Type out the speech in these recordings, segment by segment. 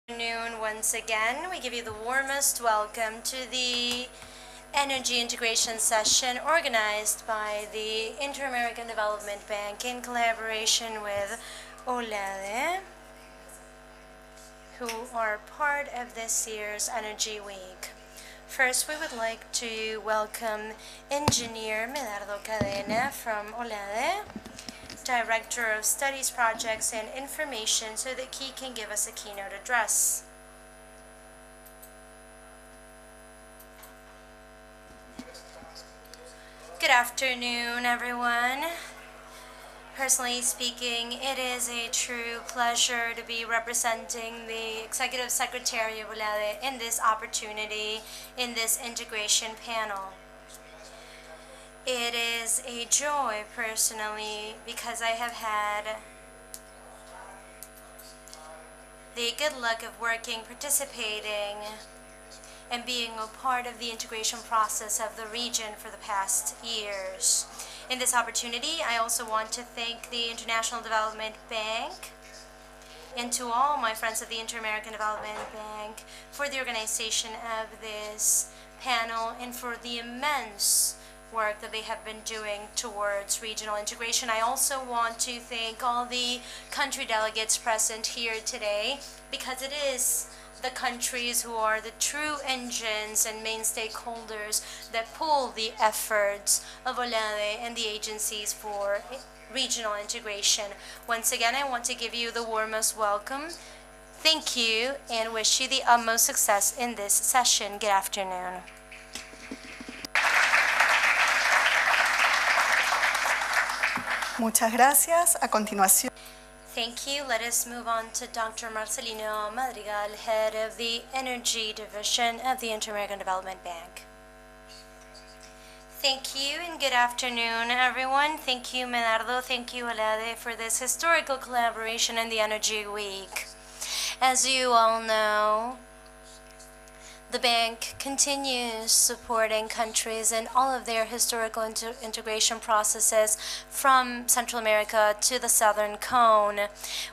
Afternoon once again. We give you the warmest welcome to the Energy Integration session organized by the Inter-American Development Bank in collaboration with OLADE, who are part of this year's Energy Week. First, we would like to welcome Engineer Medardo Cadena from OLADE, Director of Studies, Projects, and Information, so that he can give us a keynote address. Good afternoon, everyone. Personally speaking, it is a true pleasure to be representing the Executive Secretary of OLADE in this opportunity, in this integration panel. It is a joy, personally, because I have had the good luck of working, participating, and being a part of the integration process of the region for the past years. In this opportunity, I also want to thank the International Development Bank and to all my friends of the Inter-American Development Bank for the organization of this panel and for the immense work that they have been doing towards regional integration. I also want to thank all the country delegates present here today, because it is the countries who are the true engines and main stakeholders that pull the efforts of OLADE and the agencies for regional integration. Once again, I want to give you the warmest welcome. Thank you and wish you the utmost success in this session. Good afternoon. Muchas gracias. A continuación. Thank you. Let us move on to Dr. Marcelino Madrigal, head of the Energy Division of the Inter-American Development Bank. Thank you and good afternoon, everyone. Thank you, Medardo. Thank you, OLADE, for this historical collaboration in the Energy Week. As you all know, the bank continues supporting countries in all of their historical integration processes from Central America to the Southern Cone.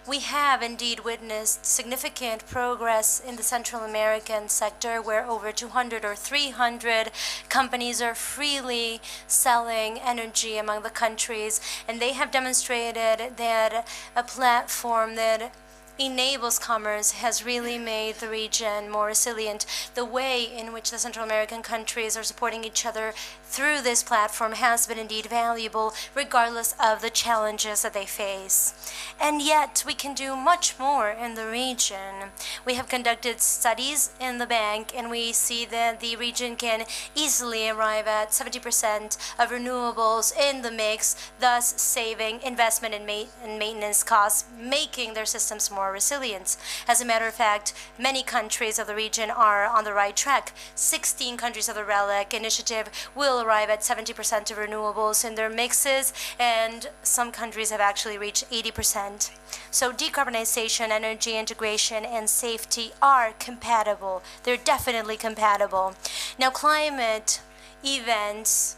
We have indeed witnessed significant progress in the Central American sector, where over 200 or 300 companies are freely selling energy among the countries, and they have demonstrated that a platform that enables commerce has really made the region more resilient. The way in which the Central American countries are supporting each other through this platform has been indeed valuable, regardless of the challenges that they face. And yet, we can do much more in the region. We have conducted studies in the bank, and we see that the region can easily arrive at 70% of renewables in the mix, thus saving investment and maintenance costs, making their systems more resilient. As a matter of fact, many countries of the region are on the right track. 16 countries of the RELEC initiative will arrive at 70% of renewables in their mixes, and some countries have actually reached 80%. So decarbonization, energy integration, and safety are compatible. They're definitely compatible. Now, climate events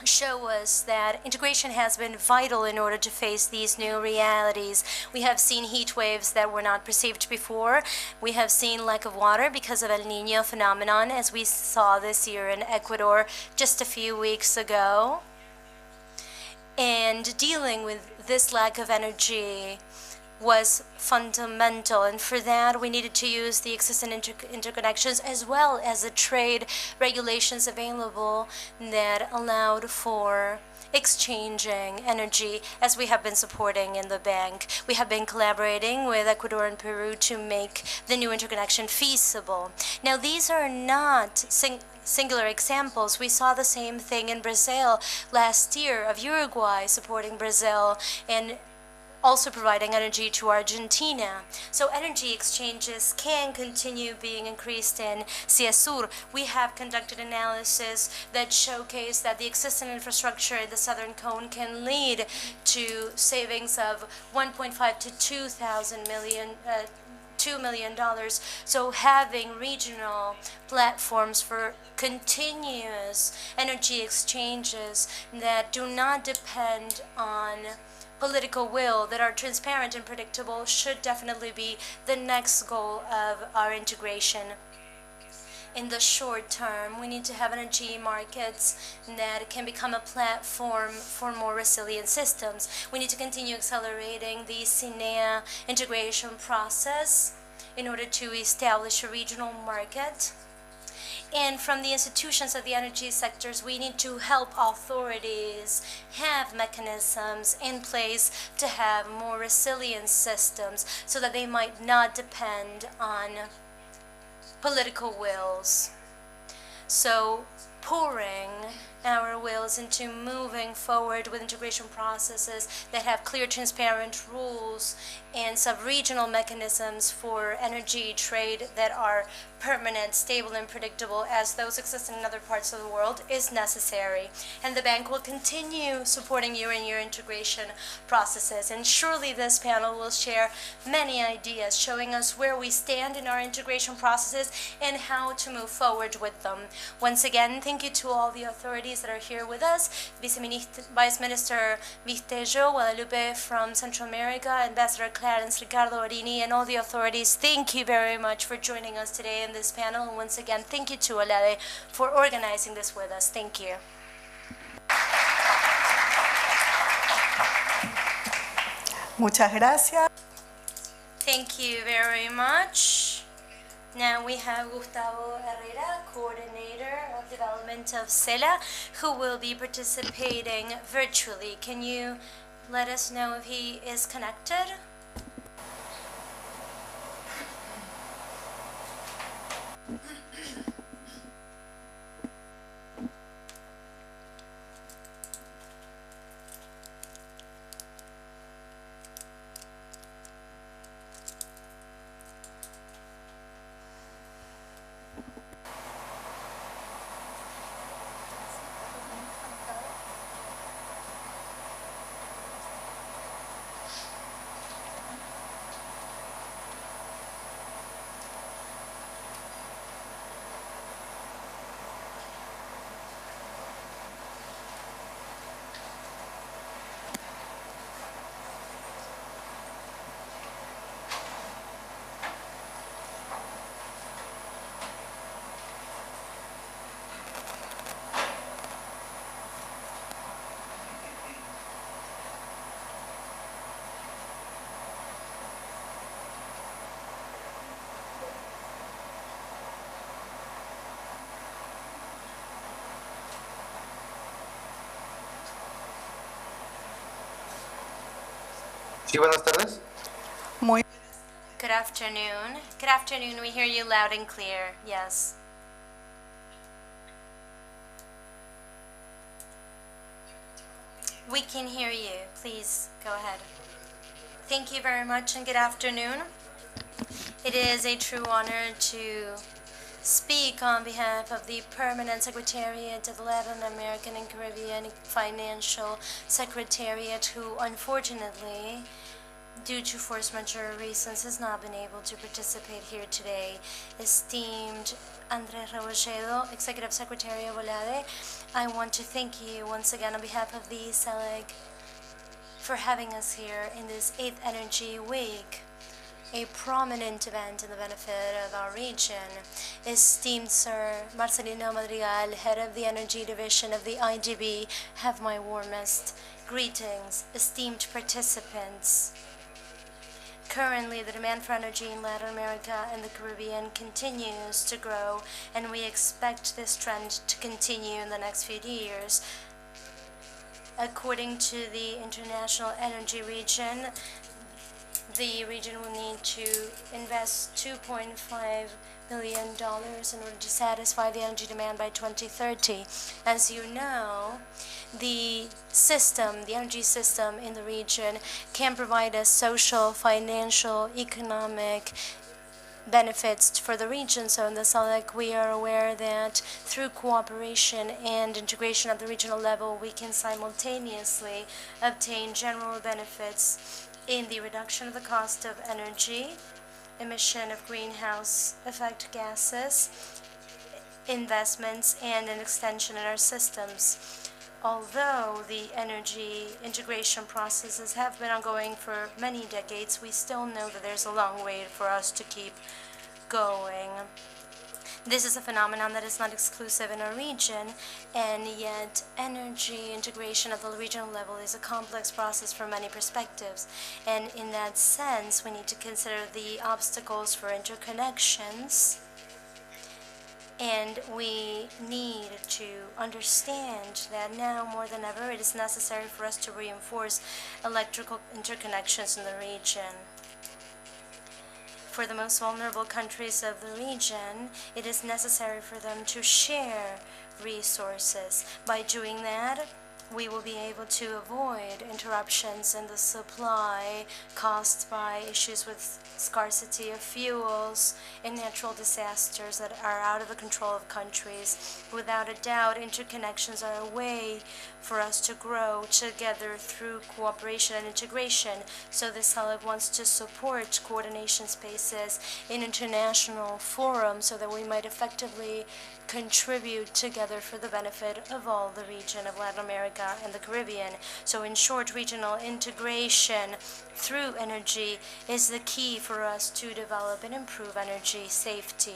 show us that integration has been vital in order to face these new realities. We have seen heat waves that were not perceived before. We have seen lack of water because of El Niño phenomenon, as we saw this year in Ecuador just a few weeks ago. And dealing with this lack of energy was fundamental, and for that we needed to use the existing interconnections as well as the trade regulations available that allowed for exchanging energy, as we have been supporting in the bank. We have been collaborating with Ecuador and Peru to make the new interconnection feasible. Now, these are not singular examples. We saw the same thing in Brazil last year, of Uruguay supporting Brazil and also providing energy to Argentina. So energy exchanges can continue being increased in Ciesur. We have conducted analysis that showcase that the existing infrastructure in the Southern Cone can lead to savings of 1.5 to $2 million. So having regional platforms for continuous energy exchanges that do not depend on political will that are transparent and predictable should definitely be the next goal of our integration. In the short term, we need to have energy markets that can become a platform for more resilient systems. We need to continue accelerating the SINEA integration process in order to establish a regional market. And from the institutions of the energy sectors, we need to help authorities have mechanisms in place to have more resilient systems so that they might not depend on political wills. So pouring our wills into moving forward with integration processes that have clear, transparent rules and sub-regional mechanisms for energy trade that are permanent, stable, and predictable as those exist in other parts of the world is necessary. And the bank will continue supporting year-on-year integration processes. And surely this panel will share many ideas showing us where we stand in our integration processes and how to move forward with them. Once again, thank you to all the authorities that are here with us. Vice Minister Vistejo, Guadalupe from Central America, Ambassador Clarence Ricardo Arini, and all the authorities, thank you very much for joining us today in this panel. And once again, thank you to OLADE for organizing this with us. Thank you. Muchas gracias. Thank you very much. Now we have Gustavo Herrera, Coordinator of Development of CELA, who will be participating virtually. Can you let us know if he is connected? Sí, buenas tardes. Muy Good afternoon. Good afternoon. We hear you loud and clear. Yes. We can hear you. Please go ahead. Thank you very much and good afternoon. It is a true honor to speak on behalf of the Permanent Secretariat of the Latin American and Caribbean Financial Secretariat, who unfortunately, due to force majeure reasons, has not been able to participate here today. Esteemed Andrés Rebolledo, Executive Secretary of OLADE, I want to thank you once again on behalf of the SELEC for having us here in this 8th Energy Week, a prominent event in the benefit of our region. Esteemed Sir Marcelino Madrigal, Head of the Energy Division of the IDB, have my warmest greetings. Esteemed participants, currently the demand for energy in Latin America and the Caribbean continues to grow, and we expect this trend to continue in the next few years. According to the International Energy Region, the region will need to invest $2.5 billion in order to satisfy the energy demand by 2030. As you know, the energy system in the region can provide us social, financial, economic benefits for the region. So in the SELEC, we are aware that through cooperation and integration at the regional level, we can simultaneously obtain general benefits in the reduction of the cost of energy, emission of greenhouse effect gases, investments, and an extension in our systems. although the energy integration processes have been ongoing for many decades, we still know that there's a long way for us to keep going. This is a phenomenon that is not exclusive in our region, and yet energy integration at the regional level is a complex process from many perspectives. And in that sense, we need to consider the obstacles for interconnections, and we need to understand that now more than ever it is necessary for us to reinforce electrical interconnections in the region. For the most vulnerable countries of the region, it is necessary for them to share resources. By doing that, we will be able to avoid interruptions in the supply caused by issues with scarcity of fuels and natural disasters that are out of the control of countries. Without a doubt, interconnections are a way for us to grow together through cooperation and integration. So the SELEC wants to support coordination spaces in international forums so that we might effectively contribute together for the benefit of all the region of Latin America and the Caribbean. So in short, regional integration through energy is the key for us to develop and improve energy safety.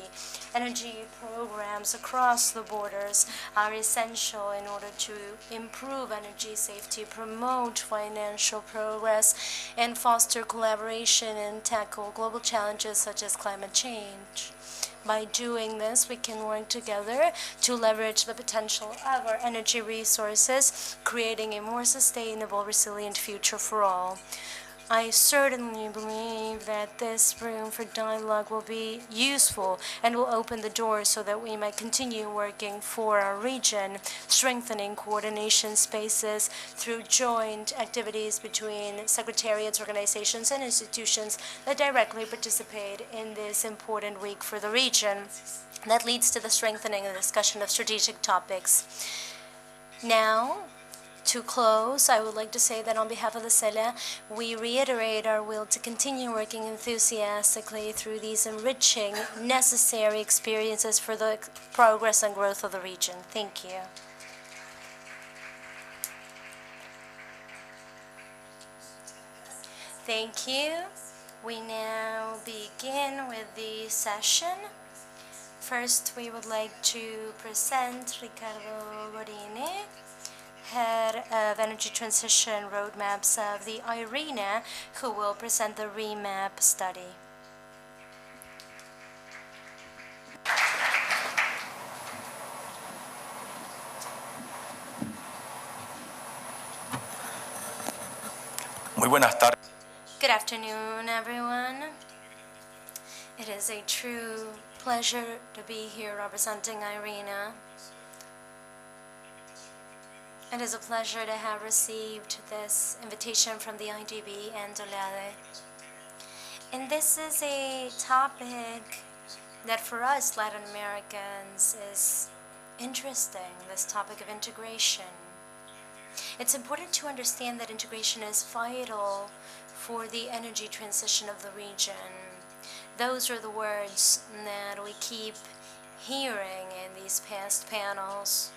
Energy programs across the borders are essential in order to improve energy safety, promote financial progress, and foster collaboration and tackle global challenges such as climate change. By doing this, we can work together to leverage the potential of our energy resources, creating a more sustainable, resilient future for all. I certainly believe that this room for dialogue will be useful and will open the door so that we might continue working for our region, strengthening coordination spaces through joint activities between secretariats, organizations, and institutions that directly participate in this important week for the region. That leads to the strengthening and discussion of strategic topics. Now, to close, I would like to say that on behalf of the SELA, we reiterate our will to continue working enthusiastically through these enriching, necessary experiences for the progress and growth of the region. Thank you. Thank you. We now begin with the session. First, we would like to present Ricardo Borini, Head of Energy Transition Roadmaps of the IRENA, who will present the REMAP study. Muy buenas tardes. Good afternoon, everyone. It is a true pleasure to be here representing IRENA. It is a pleasure to have received this invitation from the IDB and OLADE. And this is a topic that for us Latin Americans is interesting, this topic of integration. It's important to understand that integration is vital for the energy transition of the region. Those are the words that we keep hearing in these past panels.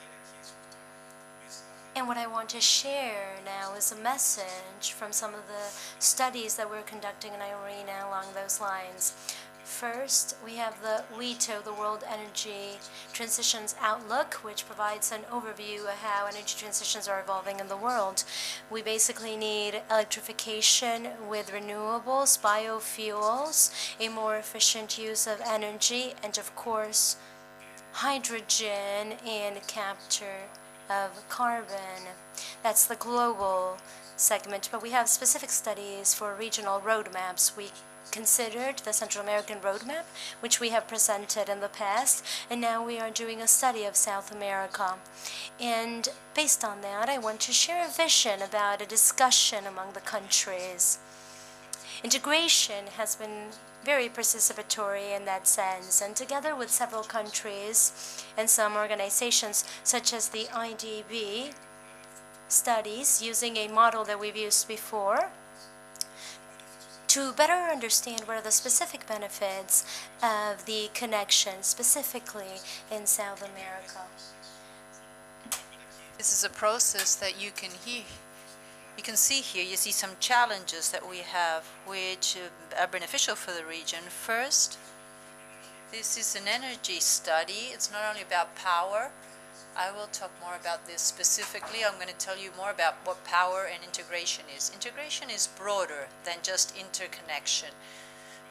And what I want to share now is a message from some of the studies that we're conducting in IRENA along those lines. First, we have the WETO, the World Energy Transitions Outlook, which provides an overview of how energy transitions are evolving in the world. We basically need electrification with renewables, biofuels, a more efficient use of energy, and of course, hydrogen and capture of carbon. That's the global segment, but we have specific studies for regional roadmaps. We considered the Central American roadmap, which we have presented in the past, and now we are doing a study of South America. And based on that, I want to share a vision about a discussion among the countries. Integration has been very participatory in that sense, and together with several countries and some organizations such as the IDB studies using a model that we've used before to better understand what are the specific benefits of the connection specifically in South America. This is a process that you can see here. You see some challenges that we have which are beneficial for the region. First, this is an energy study. It's not only about power. I will talk more about this specifically. I'm going to tell you more about what power and integration is. Integration is broader than just interconnection.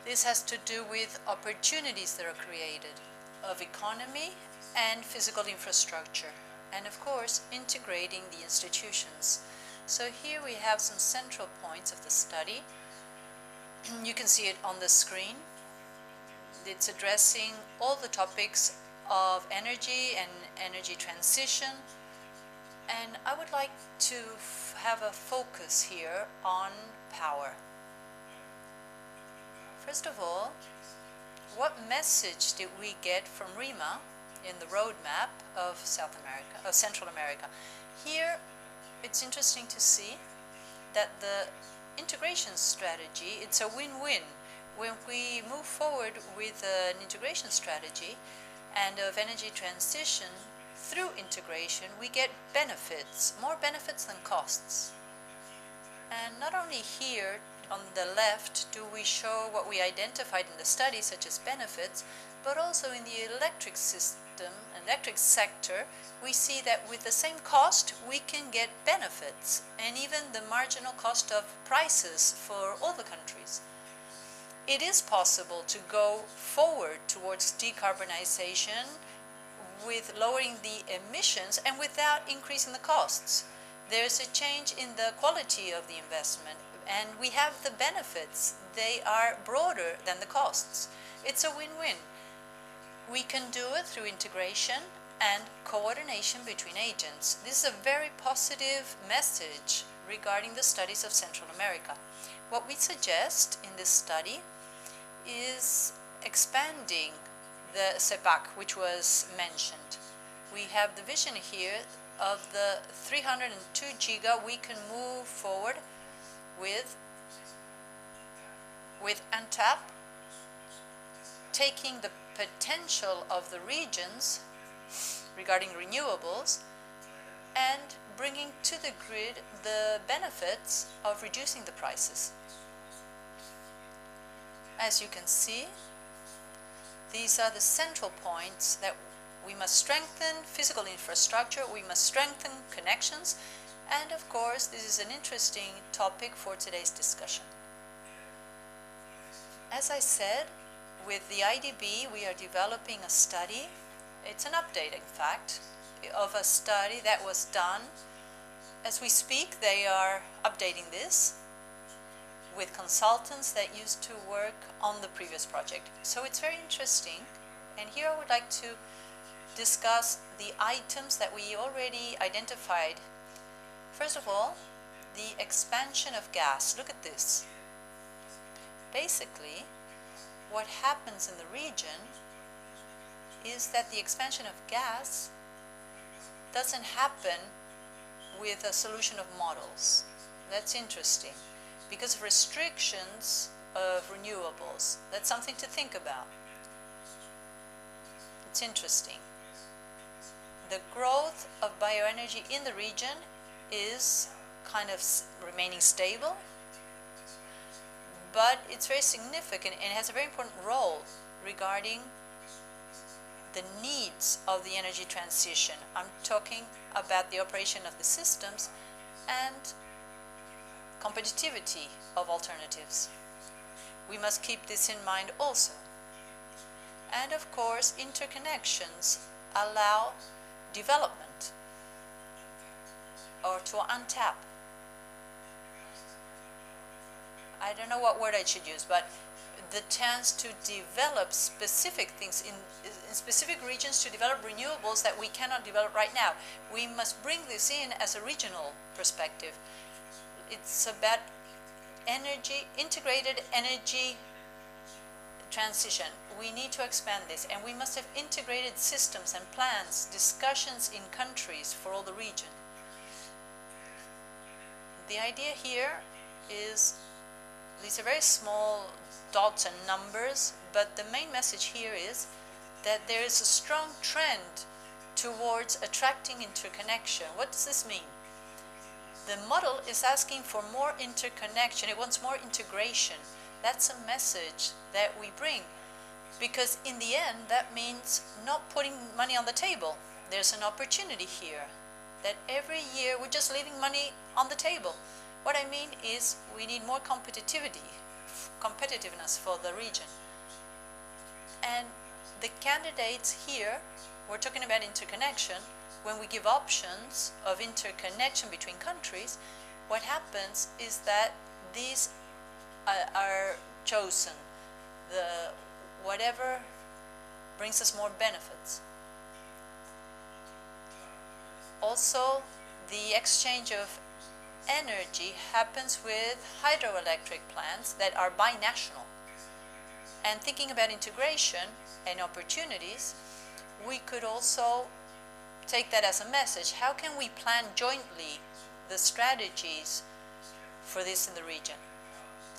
This has to do with opportunities that are created of economy and physical infrastructure, and of course integrating the institutions. So here we have some central points of the study. You can see it on the screen. It's addressing all the topics of energy and energy transition, and I would like to have a focus here on power. First of all, what message did we get from RIMA in the roadmap of Central America? Here, it's interesting to see that the integration strategy, it's a win-win. When we move forward with an integration strategy and of energy transition through integration, we get benefits, more benefits than costs. And not only here on the left do we show what we identified in the study, such as benefits, but also in the electric sector, we see that with the same cost, we can get benefits, and even the marginal cost of prices for all the countries. It is possible to go forward towards decarbonization with lowering the emissions and without increasing the costs. There's a change in the quality of the investment, and we have the benefits. They are broader than the costs. It's a win-win. We can do it through integration and coordination between agents. This is a very positive message regarding the studies of Central America. What we suggest in this study is expanding the CEPAC, which was mentioned. We have the vision here of the 302 giga we can move forward with ANTAP, taking the potential of the regions regarding renewables and bringing to the grid the benefits of reducing the prices. As you can see, these are the central points that we must strengthen physical infrastructure, we must strengthen connections, and of course this is an interesting topic for today's discussion. As I said, with the IDB we are developing a study. It's an update, in fact, of a study that was done. As we speak, they are updating this with consultants that used to work on the previous project. So it's very interesting, and here I would like to discuss the items that we already identified. First of all, the expansion of gas. Look at this. Basically, what happens in the region is that the expansion of gas doesn't happen with a solution of models. That's interesting. Because of restrictions of renewables. That's something to think about. It's interesting. The growth of bioenergy in the region is kind of remaining stable, but it's very significant and it has a very important role regarding the needs of the energy transition. I'm talking about the operation of the systems and competitivity of alternatives. We must keep this in mind also. And of course, interconnections allow development or to untap. I don't know what word I should use, but the chance to develop specific things in specific regions, to develop renewables that we cannot develop right now. We must bring this in as a regional perspective. It's about energy, integrated energy transition. We need to expand this, and we must have integrated systems and plans, discussions in countries for all the region. The idea here is, these are very small dots and numbers, but the main message here is that there is a strong trend towards attracting interconnection. What does this mean? The model is asking for more interconnection. It wants more integration. That's a message that we bring, because in the end, that means not putting money on the table. There's an opportunity here that every year we're just leaving money on the table. What I mean is we need more competitiveness for the region. And the candidates here, we're talking about interconnection. When we give options of interconnection between countries, what happens is that these are chosen, whatever brings us more benefits. Also, the exchange of energy happens with hydroelectric plants that are binational. And thinking about integration and opportunities, we could also take that as a message. How can we plan jointly the strategies for this in the region?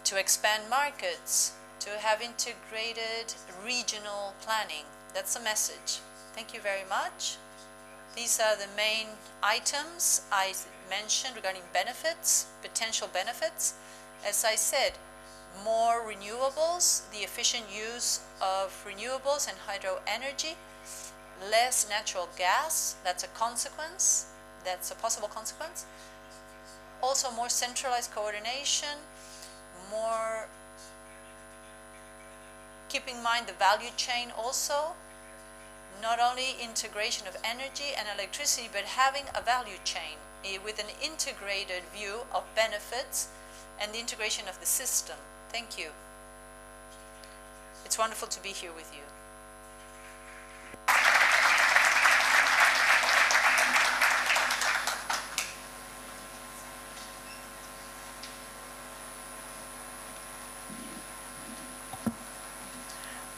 To expand markets, to have integrated regional planning. That's a message. Thank you very much. These are the main items I mentioned regarding benefits, potential benefits. As I said, more renewables, the efficient use of renewables and hydro energy, less natural gas, that's a consequence, that's a possible consequence. Also more centralized coordination, more keep in mind the value chain also, not only integration of energy and electricity, but having a value chain with an integrated view of benefits and the integration of the system. Thank you. It's wonderful to be here with you.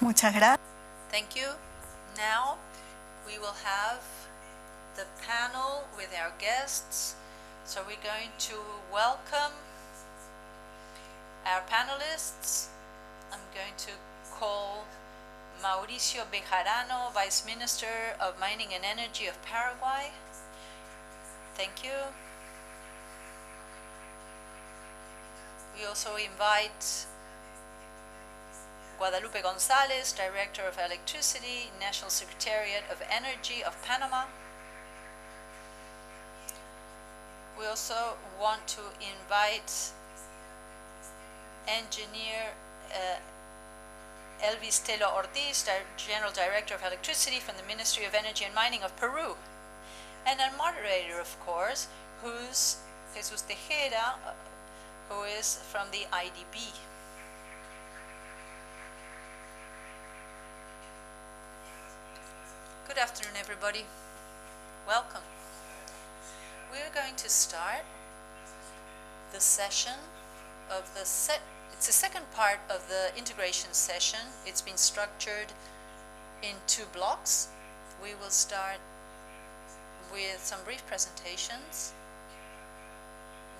Muchas gracias. Thank you. Now we will have the panel with our guests. So we're going to welcome our panelists. I'm going to call Mauricio Bejarano, Vice Minister of Mining and Energy of Paraguay. Thank you. We also invite Guadalupe Gonzalez, Director of Electricity, National Secretariat of Energy of Panama. We also want to invite Engineer Elvis Telo Ortiz, General Director of Electricity from the Ministry of Energy and Mining of Peru. And our moderator, of course, who's Jesus Tejera, who is from the IDB. Good afternoon, everybody. Welcome. We are going to start the session of it's the second part of the integration session. It's been structured in 2 blocks. We will start with some brief presentations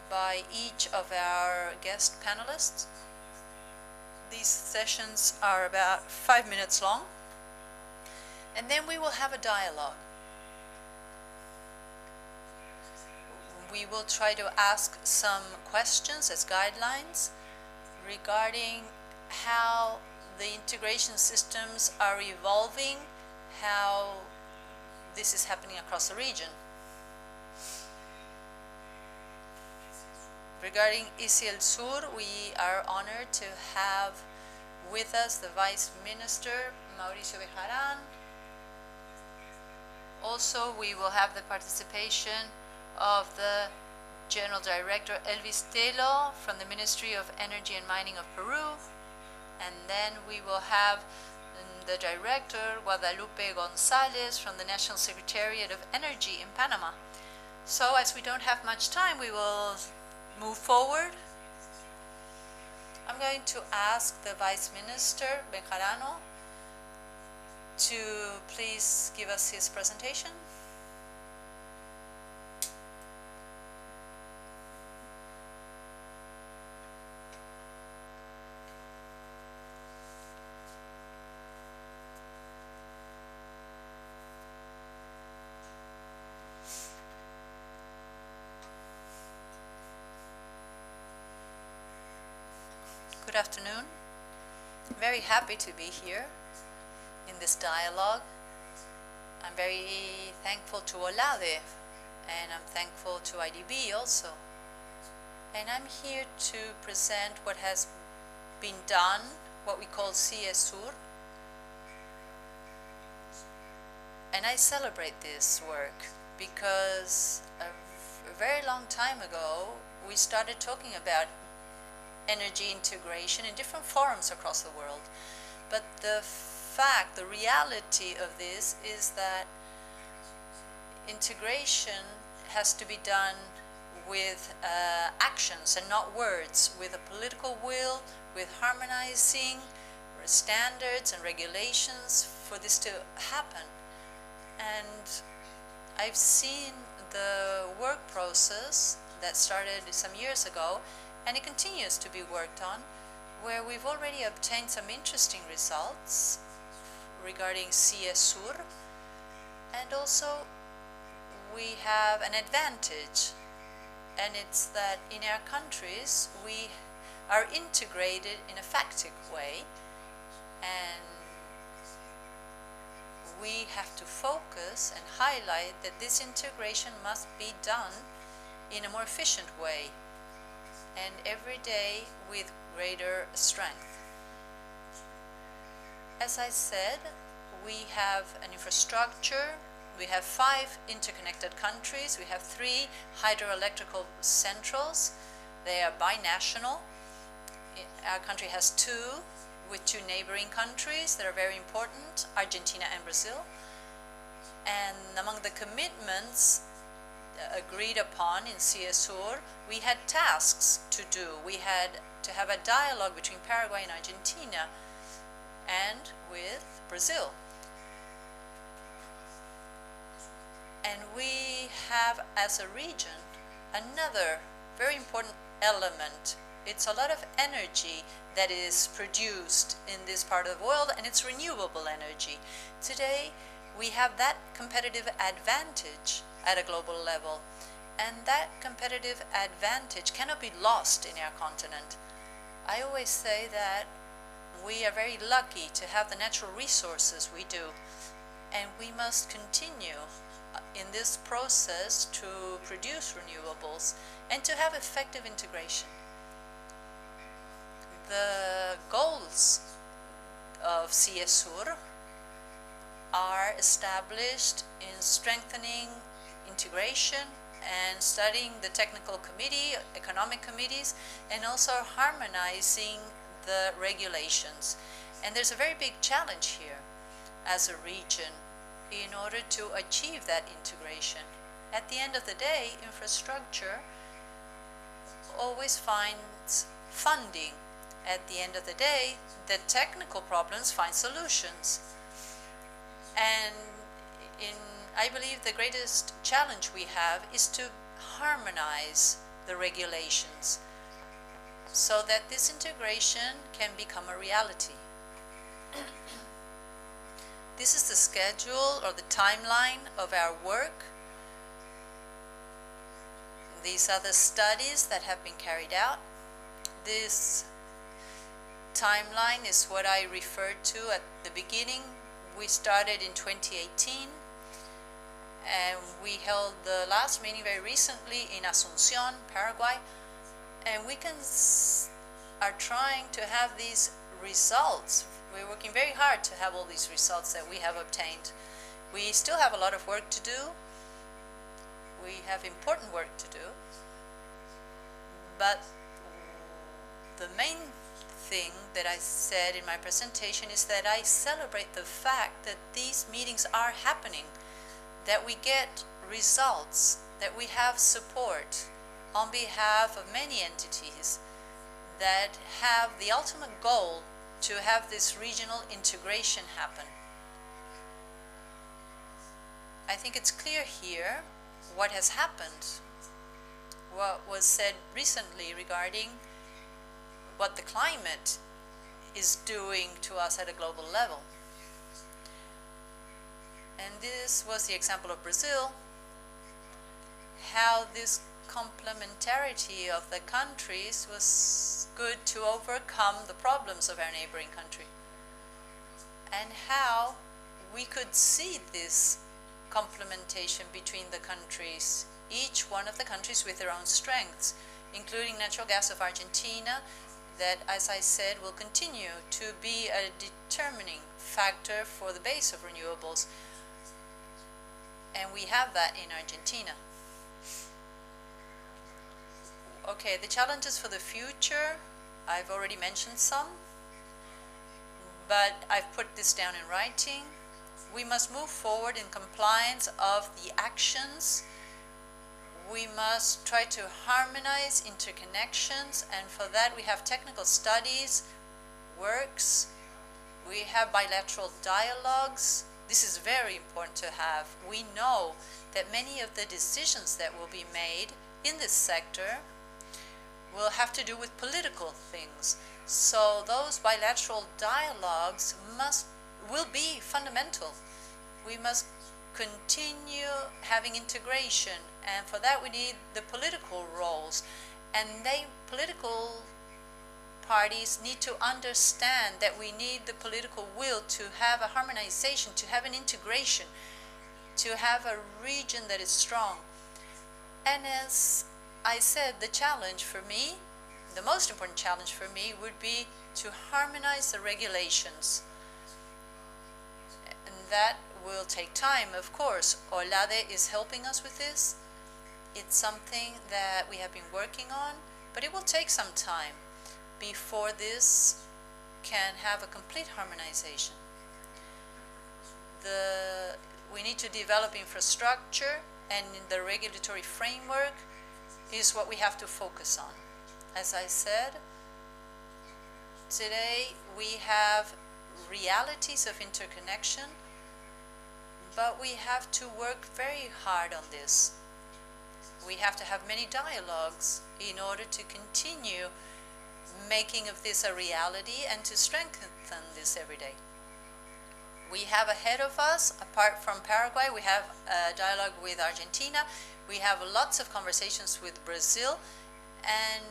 by each of our guest panelists. These sessions are about 5 minutes long. And then we will have a dialogue. We will try to ask some questions as guidelines regarding how the integration systems are evolving, how this is happening across the region. Regarding ICL Sur, we are honored to have with us the Vice Minister, Mauricio Bejarán. Also, we will have the participation of the General Director Elvis Telo from the Ministry of Energy and Mining of Peru. And then we will have the Director Guadalupe Gonzalez from the National Secretariat of Energy in Panama. So as we don't have much time, we will move forward. I'm going to ask the Vice Minister Bejarano to please give us his presentation. Good afternoon. I'm very happy to be here in this dialogue. I'm very thankful to OLADE, and I'm thankful to IDB also. And I'm here to present what has been done, what we call CSUR. And I celebrate this work because a very long time ago, we started talking about energy integration in different forums across the world. But the fact, the reality of this is that integration has to be done with actions and not words, with a political will, with harmonizing standards and regulations for this to happen. And I've seen the work process that started some years ago, and it continues to be worked on, where we've already obtained some interesting results regarding CSUR, and also we have an advantage, and it's that in our countries we are integrated in a factic way, and we have to focus and highlight that this integration must be done in a more efficient way and every day with greater strength. As I said, we have an infrastructure, we have 5 interconnected countries, we have 3 hydroelectrical centrals, they are binational. Our country has 2 with 2 neighboring countries that are very important, Argentina and Brazil. And among the commitments agreed upon in CSUR, we had tasks to do. We had to have a dialogue between Paraguay and Argentina and with Brazil. And we have, as a region, another very important element. It's a lot of energy that is produced in this part of the world, and it's renewable energy. Today, we have that competitive advantage at a global level, and that competitive advantage cannot be lost in our continent. I always say that we are very lucky to have the natural resources we do, and we must continue in this process to produce renewables and to have effective integration. The goals of CSUR are established in strengthening integration and studying the technical committee, economic committees, and also harmonizing the regulations. And there's a very big challenge here as a region in order to achieve that integration. At the end of the day, infrastructure always finds funding. At the end of the day, the technical problems find solutions. And I believe the greatest challenge we have is to harmonize the regulations so that this integration can become a reality. This is the schedule or the timeline of our work. These are the studies that have been carried out. This timeline is what I referred to at the beginning. We started in 2018, and we held the last meeting very recently in Asunción, Paraguay, and we are trying to have these results. We're working very hard to have all these results that we have obtained. We still have a lot of work to do. We have important work to do, but the main thing that I said in my presentation is that I celebrate the fact that these meetings are happening, that we get results, that we have support on behalf of many entities that have the ultimate goal to have this regional integration happen. I think it's clear here what has happened, what was said recently regarding what the climate is doing to us at a global level. And this was the example of Brazil. how this complementarity of the countries was good to overcome the problems of our neighboring country, and how we could see this complementation between the countries, each one of the countries with their own strengths, including natural gas of Argentina, that, as I said, will continue to be a determining factor for the base of renewables. And we have that in Argentina. Okay, the challenges for the future, I've already mentioned some, but I've put this down in writing. We must move forward in compliance of the actions. We must try to harmonize interconnections, and for that we have technical studies, works, we have bilateral dialogues. This is very important to have. We know that many of the decisions that will be made in this sector will have to do with political things. So those bilateral dialogues will be fundamental. We must continue having integration, and for that we need the political roles, and political parties need to understand that we need the political will to have a harmonization, to have an integration, to have a region that is strong. And as I said, the challenge for me, the most important challenge for me, would be to harmonize the regulations. And that will take time, of course. OLADE is helping us with this. It's something that we have been working on, but it will take some time before this can have a complete harmonization. We need to develop infrastructure, and the regulatory framework is what we have to focus on. As I said, today we have realities of interconnection, but we have to work very hard on this. We have to have many dialogues in order to continue making of this a reality and to strengthen this every day. We have ahead of us, apart from Paraguay, we have a dialogue with Argentina, we have lots of conversations with Brazil, and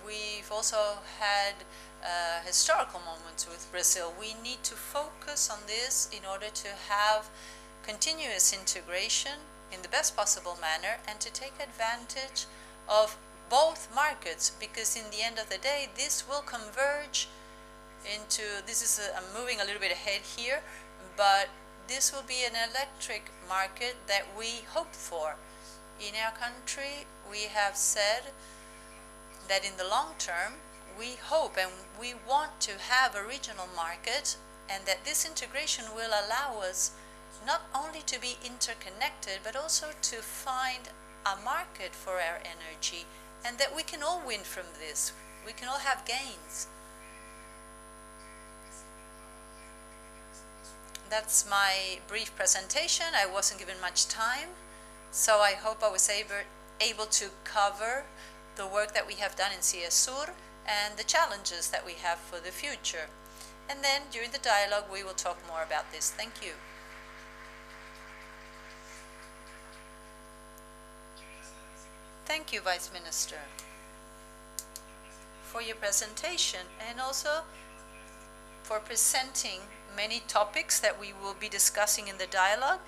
we've also had historical moments with Brazil. We need to focus on this in order to have continuous integration in the best possible manner and to take advantage of both markets, because in the end of the day this will converge into, I'm moving a little bit ahead here, but this will be an electric market that we hope for. In our country we have said that in the long term we hope and we want to have a regional market, and that this integration will allow us not only to be interconnected but also to find a market for our energy, and that we can all win from this. We can all have gains. That's my brief presentation. I wasn't given much time, so I hope I was able to cover the work that we have done in CSUR and the challenges that we have for the future. And then during the dialogue we will talk more about this. Thank you. Thank you, Vice Minister, for your presentation and also for presenting many topics that we will be discussing in the dialogue.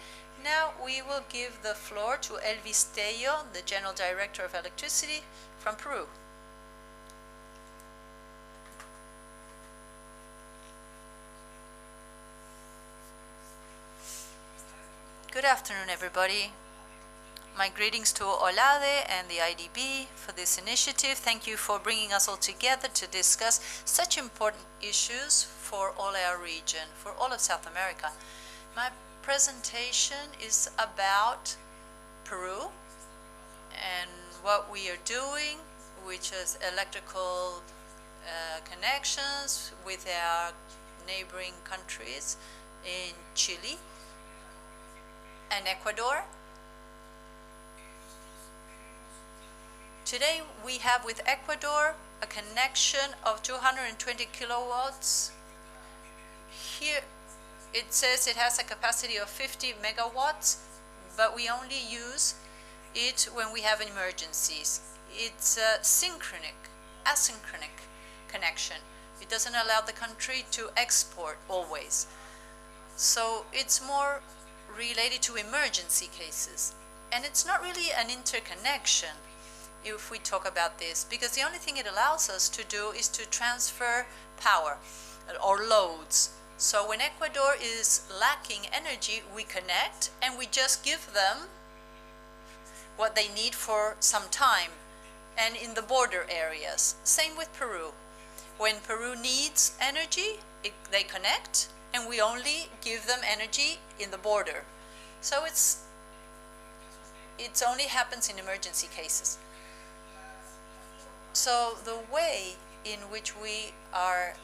Now we will give the floor to Elvis Tello, the General Director of Electricity from Peru. Good afternoon, everybody. My greetings to OLADE and the IDB for this initiative. Thank you for bringing us all together to discuss such important issues for all our region, for all of South America. My presentation is about Peru and what we are doing, which is electrical connections with our neighboring countries in Chile and Ecuador. Today we have with Ecuador a connection of 220 kilowatts. Here it says it has a capacity of 50 megawatts, but we only use it when we have emergencies. It's a asynchronic connection. It doesn't allow the country to export always. So it's more related to emergency cases. And it's not really an interconnection if we talk about this, because the only thing it allows us to do is to transfer power or loads. So when Ecuador is lacking energy, we connect and we just give them what they need for some time, and in the border areas. Same with Peru. When Peru needs energy, they connect, and we only give them energy in the border. So it only happens in emergency cases. So the way in which we are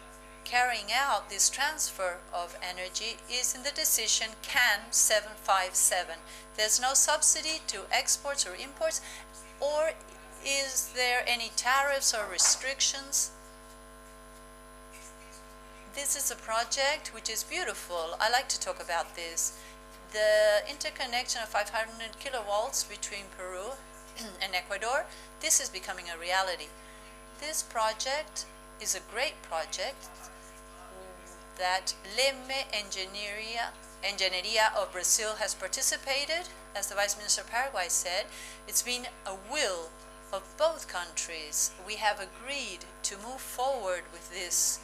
carrying out this transfer of energy is in the decision CAN 757. There's no subsidy to exports or imports, or is there any tariffs or restrictions? This is a project which is beautiful. I like to talk about this. The interconnection of 500 kilovolts between Peru and Ecuador, this is becoming a reality. This project is a great project that Leme Engenharia of Brazil has participated. As the Vice Minister of Paraguay said, it's been a will of both countries. We have agreed to move forward with this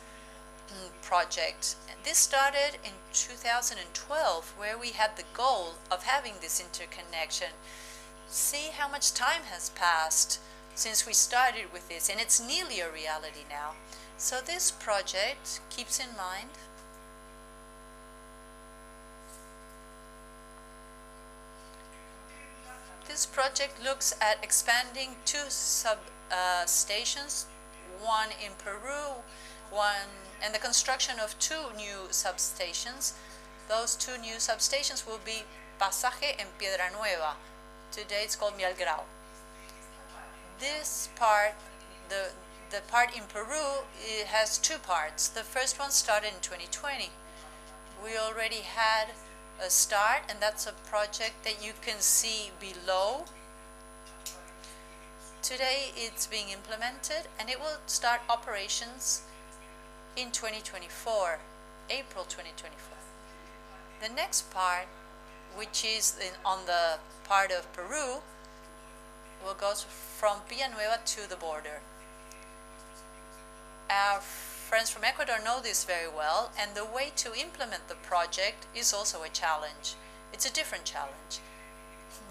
project. And this started in 2012, where we had the goal of having this interconnection. See how much time has passed since we started with this, and it's nearly a reality now. So this project keeps in mind this project looks at expanding two substations, one in Peru, and the construction of two new substations. Those two new substations will be Pasaje and Piedra Nueva. Today it's called Mielgrao. This part, the part in Peru, it has two parts. The first one started in 2020. We already had a start, and that's a project that you can see below. Today it's being implemented, and it will start operations in 2024, April 2024. The next part, which is on the part of Peru, will go from Villanueva to the border. Our friends from Ecuador know this very well, and the way to implement the project is also a challenge. It's a different challenge,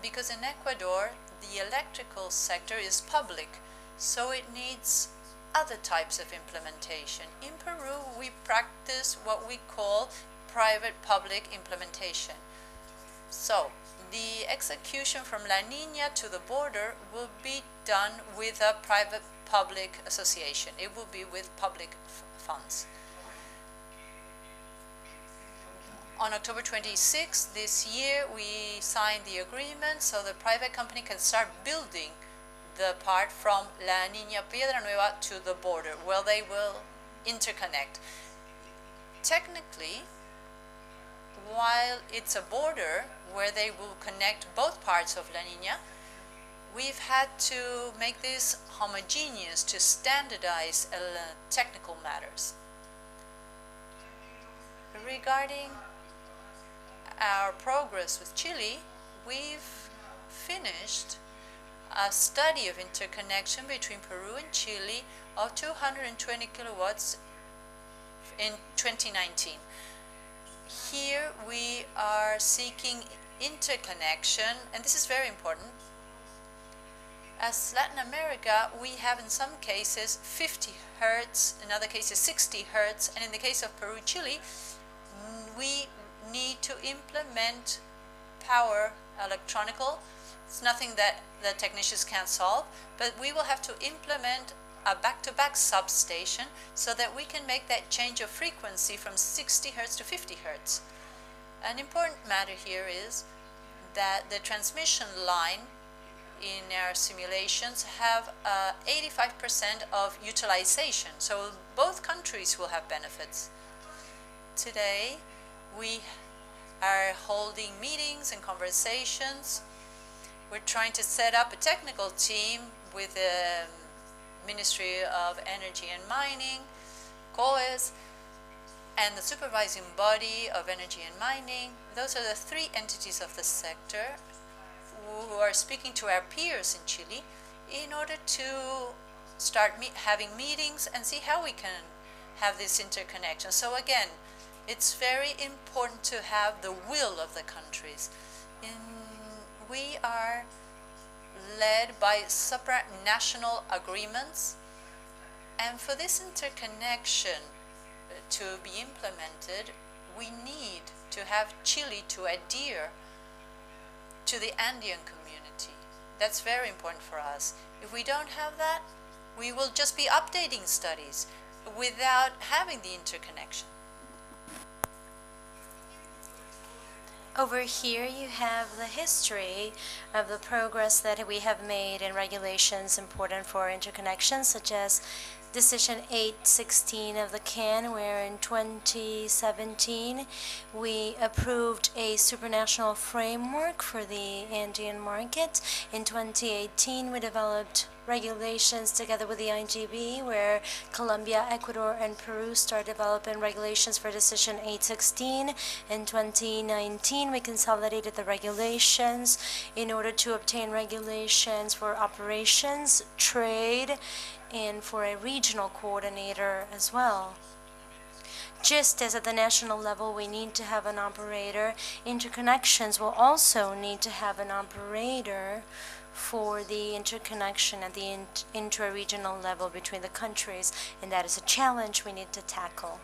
because in Ecuador, the electrical sector is public, so it needs other types of implementation. In Peru, we practice what we call private-public implementation. So, the execution from La Niña to the border will be done with a private-public association. It will be with public funds. On October 26 this year, we signed the agreement so the private company can start building the part from La Niña Piedra Nueva to the border, where they will interconnect. Technically, while it's a border where they will connect both parts of La Niña, we've had to make this homogeneous to standardize technical matters. Regarding our progress with Chile, we've finished a study of interconnection between Peru and Chile of 220 kilowatts in 2019. Here we are seeking interconnection, and this is very important. As Latin America, we have in some cases 50 hertz, in other cases 60 hertz, and in the case of Peru, Chile, we need to implement power electronical. It's nothing that the technicians can't solve, but we will have to implement a back-to-back substation so that we can make that change of frequency from 60 hertz to 50 hertz. An important matter here is that the transmission line in our simulations have 85% of utilization, so both countries will have benefits. Today, we are holding meetings and conversations We're trying to set up a technical team with the Ministry of Energy and Mining, COES, and the supervising body of energy and mining. Those are the three entities of the sector who are speaking to our peers in Chile in order to start having meetings and see how we can have this interconnection. So again, it's very important to have the will of the countries. We are led by supranational agreements, and for this interconnection to be implemented, we need to have Chile to adhere to the Andean community. That's very important for us. If we don't have that, we will just be updating studies without having the interconnection. Over here you have the history of the progress that we have made in regulations important for interconnections, such as Decision 816 of the CAN, where in 2017 we approved a supranational framework for the Andean market. In 2018 we developed regulations together with the INGB, where Colombia, Ecuador, and Peru start developing regulations for Decision 816. In 2019 we consolidated the regulations in order to obtain regulations for operations, trade, and for a regional coordinator as well. Just as at the national level we need to have an operator, interconnections will also need to have an operator for the interconnection at the intra-regional level between the countries, and that is a challenge we need to tackle.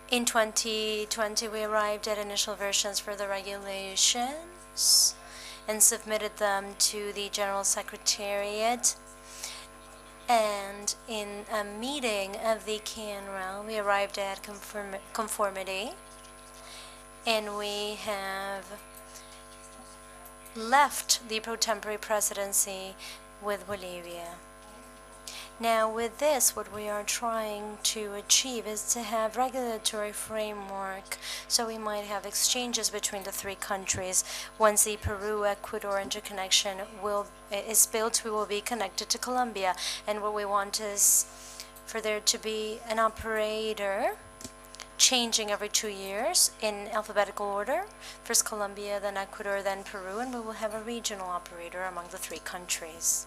In 2020 we arrived at initial versions for the regulations and submitted them to the General Secretariat. And in a meeting of the CANREL, we arrived at conformity, and we have left the pro-tempore presidency with Bolivia. Now with this, what we are trying to achieve is to have regulatory framework, so we might have exchanges between the three countries. Once the Peru-Ecuador interconnection is built, we will be connected to Colombia, and what we want is for there to be an operator changing every 2 years in alphabetical order. First Colombia, then Ecuador, then Peru, and we will have a regional operator among the three countries.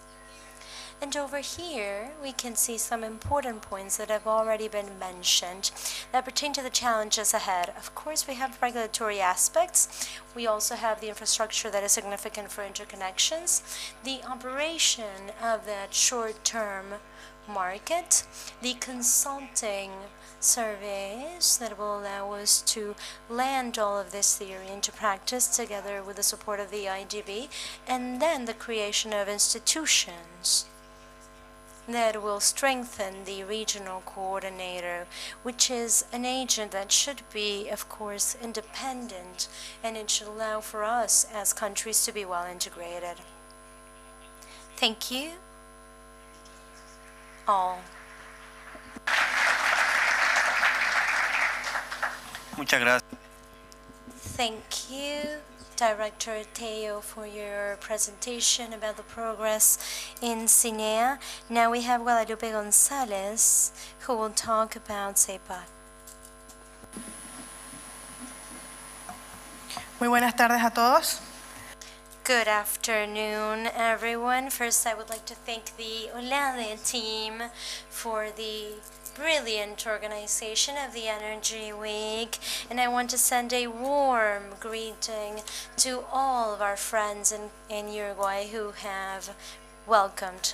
And over here, we can see some important points that have already been mentioned that pertain to the challenges ahead. Of course, we have regulatory aspects. We also have the infrastructure that is significant for interconnections, the operation of that short-term market, the consulting surveys that will allow us to land all of this theory into practice together with the support of the IDB, and then the creation of institutions that will strengthen the regional coordinator, which is an agent that should be, of course, independent, and it should allow for us as countries to be well integrated. Thank you all. Muchas gracias. Thank you, Director Teo, for your presentation about the progress in CINEA. Now we have Guadalupe González, who will talk about CEPA. Muy buenas tardes a todos. Good afternoon, everyone. First, I would like to thank the OLADE team for the brilliant organization of the Energy Week, and I want to send a warm greeting to all of our friends in Uruguay who have welcomed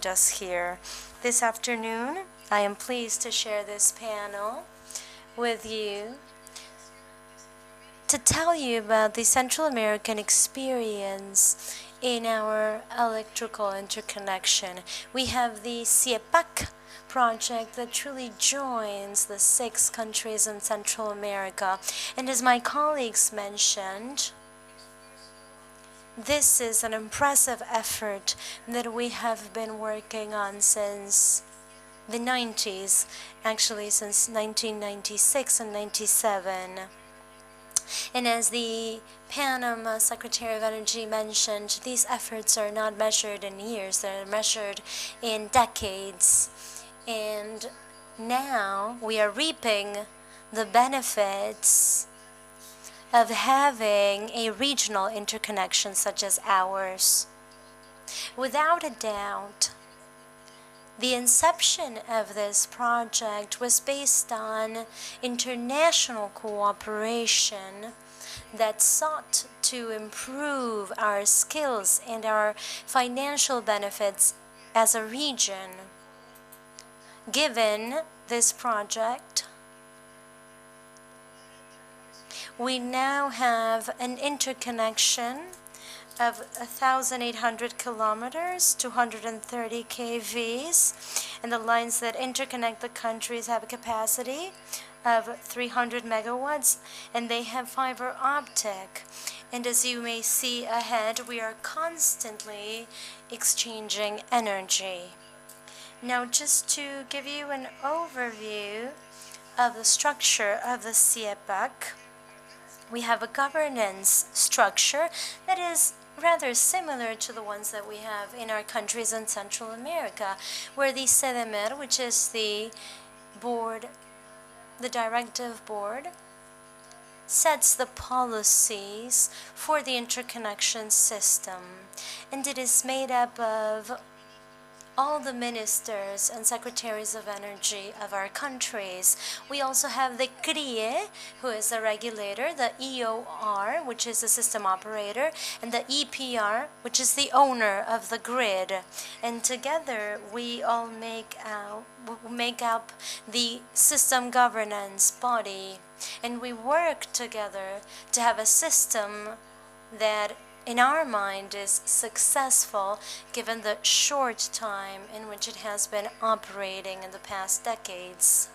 us here. This afternoon, I am pleased to share this panel with you to tell you about the Central American experience in our electrical interconnection. We have the CIEPAC project that truly joins the 6 countries in Central America. And as my colleagues mentioned, this is an impressive effort that we have been working on since the 90s, actually since 1996 and 97. And as the Panama Secretary of Energy mentioned, these efforts are not measured in years, they're measured in decades. And now we are reaping the benefits of having a regional interconnection such as ours. Without a doubt, the inception of this project was based on international cooperation that sought to improve our skills and our financial benefits as a region. Given this project, we now have an interconnection of 1,800 kilometers, 230 kVs, and the lines that interconnect the countries have a capacity of 300 megawatts, and they have fiber optic. And as you may see ahead, we are constantly exchanging energy. Now, just to give you an overview of the structure of the SEPAC, we have a governance structure that is rather similar to the ones that we have in our countries in Central America, where the CEDEMER, which is the board, the directive board, sets the policies for the interconnection system. And it is made up of all the ministers and secretaries of energy of our countries. We also have the CRIE, who is the regulator, the EOR, which is the system operator, and the EPR, which is the owner of the grid. And together we all make up the system governance body. And we work together to have a system that in our mind is successful given the short time in which it has been operating in the past decades.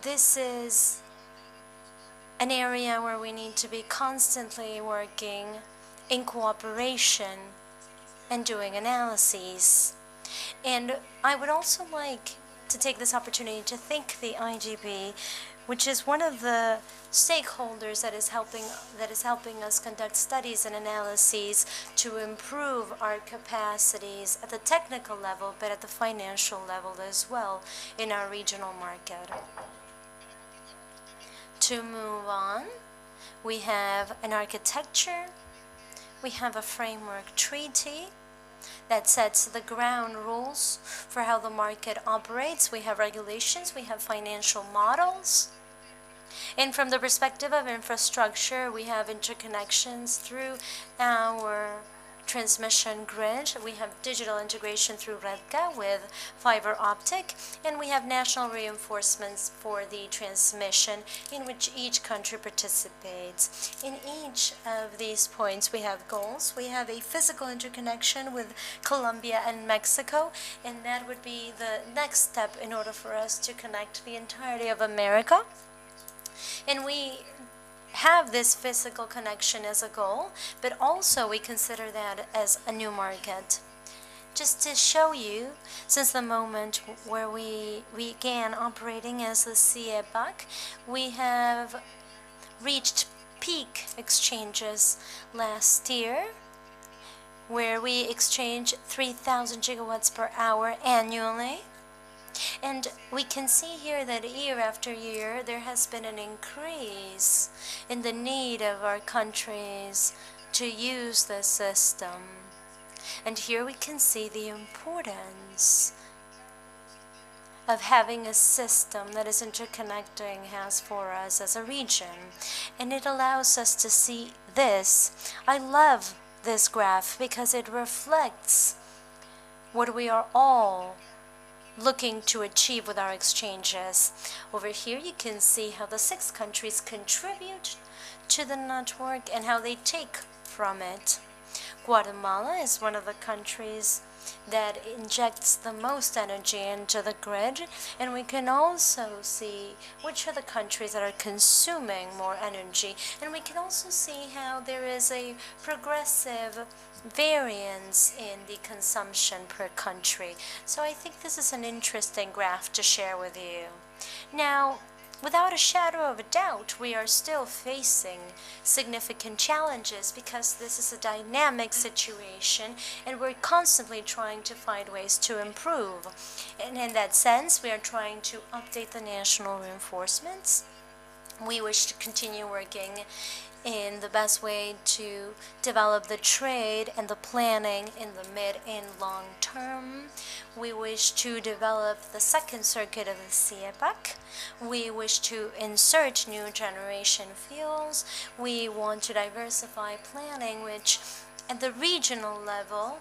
This is an area where we need to be constantly working in cooperation and doing analyses. And I would also like to take this opportunity to thank the IGB, which is one of the stakeholders that is helping us conduct studies and analyses to improve our capacities at the technical level, but at the financial level as well in our regional market. To move on, we have an architecture, we have a framework treaty that sets the ground rules for how the market operates. We have regulations, we have financial models. And from the perspective of infrastructure, we have interconnections through our transmission grid. We have digital integration through REDCA with fiber optic, and we have national reinforcements for the transmission in which each country participates. In each of these points, we have goals. We have a physical interconnection with Colombia and Mexico, and that would be the next step in order for us to connect the entirety of America. And we have this physical connection as a goal, but also we consider that as a new market. Just to show you, since the moment where we began operating as the CEPAC, we have reached peak exchanges last year, where we exchanged 3,000 gigawatts per hour annually. And we can see here that year after year there has been an increase in the need of our countries to use this system. And here we can see the importance of having a system that is interconnecting has for us as a region. And it allows us to see this. I love this graph because it reflects what we are all looking to achieve with our exchanges. Over here you can see how the 6 countries contribute to the network and how they take from it. Guatemala is one of the countries that injects the most energy into the grid, and we can also see which are the countries that are consuming more energy, and we can also see how there is a progressive variance in the consumption per country. So I think this is an interesting graph to share with you. Now, Without a shadow of a doubt, we are still facing significant challenges because this is a dynamic situation and we're constantly trying to find ways to improve. And in that sense, we are trying to update the national reinforcements. We wish to continue working in the best way to develop the trade and the planning in the mid and long term. We wish to develop the second circuit of the CEPAC. We wish to insert new generation fuels. We want to diversify planning, which at the regional level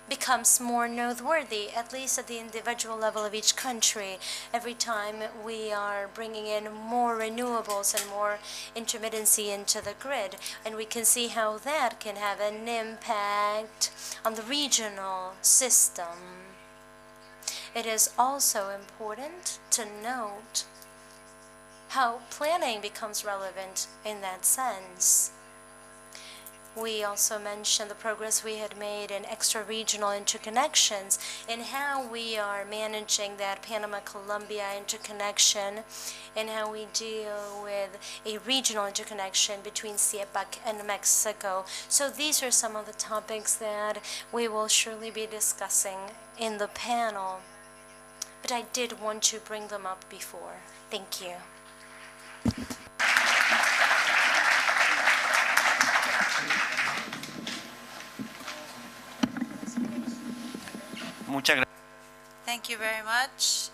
becomes more noteworthy, at least at the individual level of each country. Every time we are bringing in more renewables and more intermittency into the grid, and we can see how that can have an impact on the regional system. It is also important to note how planning becomes relevant in that sense. We also mentioned the progress we had made in extra-regional interconnections and how we are managing that Panama-Colombia interconnection and how we deal with a regional interconnection between CIEPAC and Mexico. So these are some of the topics that we will surely be discussing in the panel. But I did want to bring them up before. Thank you. Muchas gracias. Thank you very much,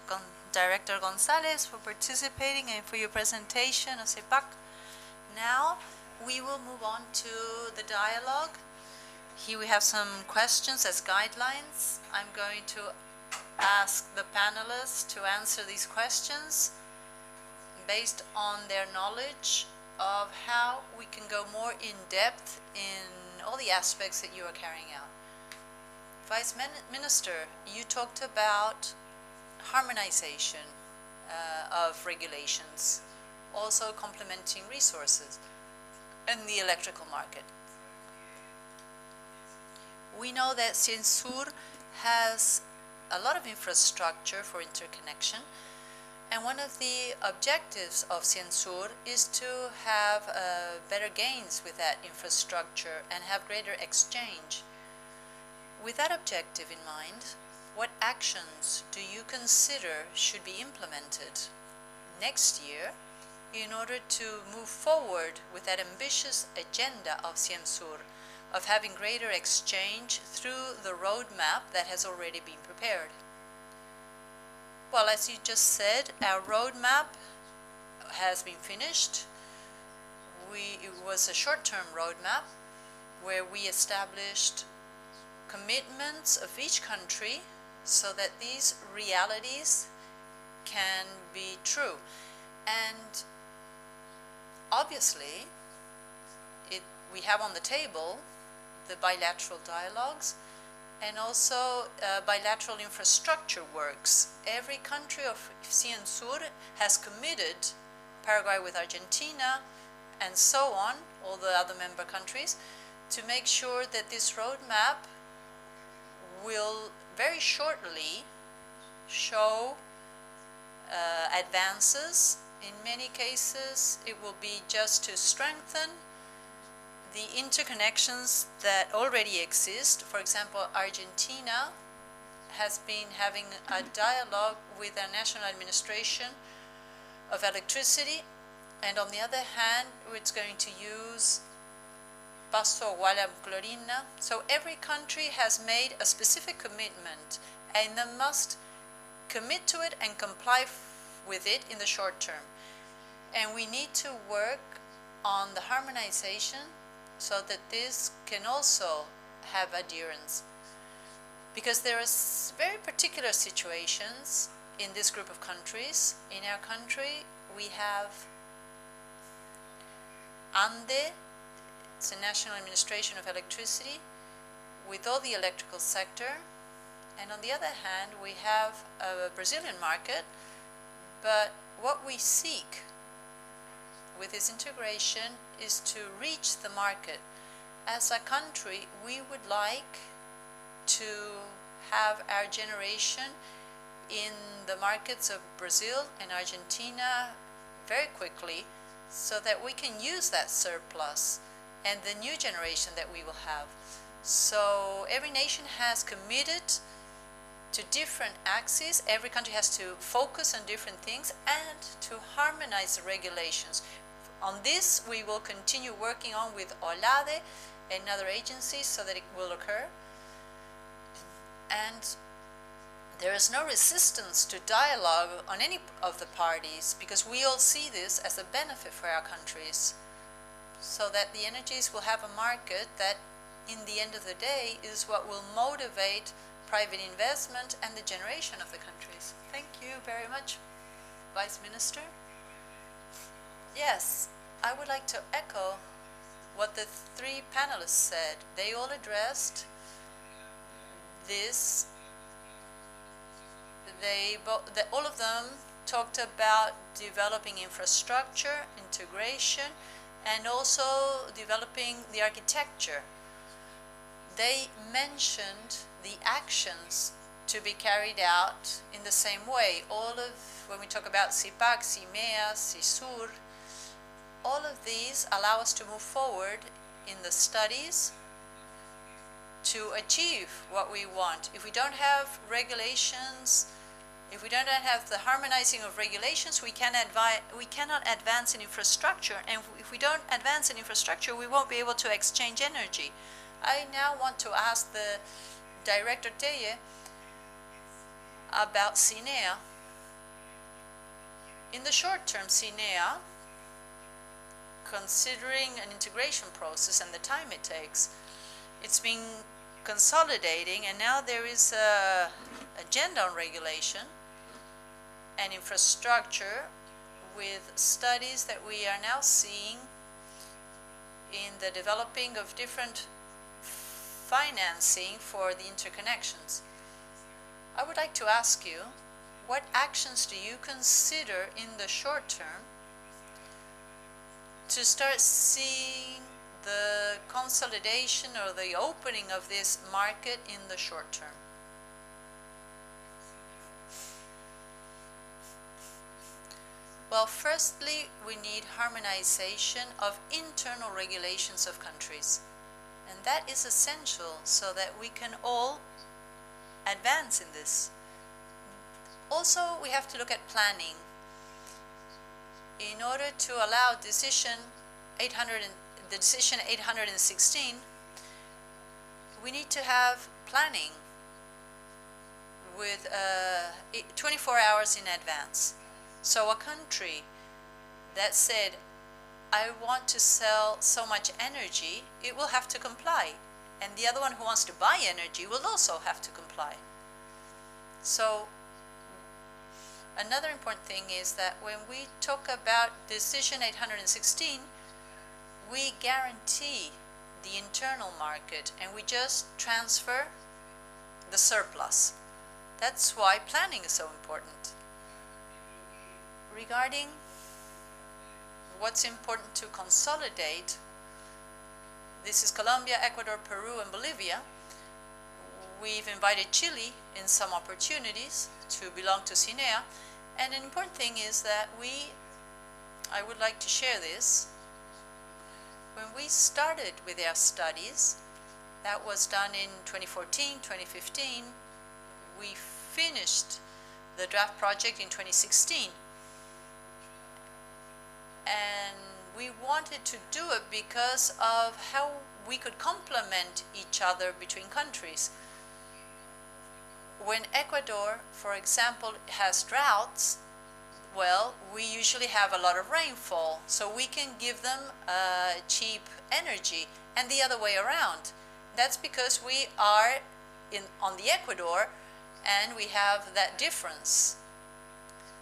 Director Gonzalez, for participating and for your presentation of CEPAC. Now we will move on to the dialogue. Here we have some questions as guidelines. I'm going to ask the panelists to answer these questions based on their knowledge of how we can go more in depth in all the aspects that you are carrying out. Vice Minister, you talked about harmonization of regulations, also complementing resources in the electrical market. We know that Ciensur has a lot of infrastructure for interconnection, and one of the objectives of Ciensur is to have better gains with that infrastructure and have greater exchange. With that objective in mind, what actions do you consider should be implemented next year in order to move forward with that ambitious agenda of Ciensur, of having greater exchange through the roadmap that has already been prepared? Well, as you just said, our roadmap has been finished. It was a short-term roadmap where we established commitments of each country so that these realities can be true. And obviously, we have on the table the bilateral dialogues and also bilateral infrastructure works. Every country of Ciensur has committed, Paraguay with Argentina, and so on, all the other member countries, to make sure that this roadmap will very shortly show advances. In many cases, it will be just to strengthen the interconnections that already exist. For example, Argentina has been having a dialogue with the National Administration of Electricity, and on the other hand, it's going to use Paso Gualam-Clorina. So every country has made a specific commitment, and they must commit to it and comply with it in the short term. And we need to work on the harmonization so that this can also have adherence. Because there are very particular situations in this group of countries. In our country, we have ANDE, it's the National Administration of Electricity, with all the electrical sector. And on the other hand, we have a Brazilian market, but what we seek with this integration is to reach the market. As a country, we would like to have our generation in the markets of Brazil and Argentina very quickly so that we can use that surplus and the new generation that we will have. So every nation has committed to different axes. Every country has to focus on different things and to harmonize the regulations. On this, we will continue working on with OLADE and other agencies so that it will occur. And there is no resistance to dialogue on any of the parties because we all see this as a benefit for our countries, so that the energies will have a market that in the end of the day is what will motivate private investment and the generation of the countries. Thank you very much, Vice Minister. Yes, I would like to echo what the three panelists said. They all addressed this. All of them talked about developing infrastructure, integration, and also developing the architecture. They mentioned the actions to be carried out in the same way. When we talk about CIPAC, CIMEA, CISUR, all of these allow us to move forward in the studies to achieve what we want. If we don't have regulations, if we don't have the harmonizing of regulations, we cannot advance in infrastructure. And if we don't advance in infrastructure, we won't be able to exchange energy. I now want to ask the Director Teye about SINEA. In the short term, SINEA, considering an integration process and the time it takes, it's been consolidating, and now there is an agenda on regulation and infrastructure with studies that we are now seeing in the developing of different financing for the interconnections. I would like to ask you, what actions do you consider in the short term to start seeing the consolidation or the opening of this market in the short term? Well, firstly, we need harmonization of internal regulations of countries. And that is essential so that we can all advance in this. Also, we have to look at planning. In order to allow decision 816, we need to have planning with 24 hours in advance. So a country that said, I want to sell so much energy, it will have to comply. And the other one who wants to buy energy will also have to comply. So another important thing is that when we talk about Decision 816, we guarantee the internal market and we just transfer the surplus. That's why planning is so important. Regarding what's important to consolidate, this is Colombia, Ecuador, Peru, and Bolivia. We've invited Chile in some opportunities to belong to SINEA. And an important thing is that I would like to share this. When we started with our studies, that was done in 2014, 2015, we finished the draft project in 2016. And we wanted to do it because of how we could complement each other between countries. When Ecuador, for example, has droughts, well, we usually have a lot of rainfall, so we can give them cheap energy, and the other way around. That's because we are on the Ecuador, and we have that difference.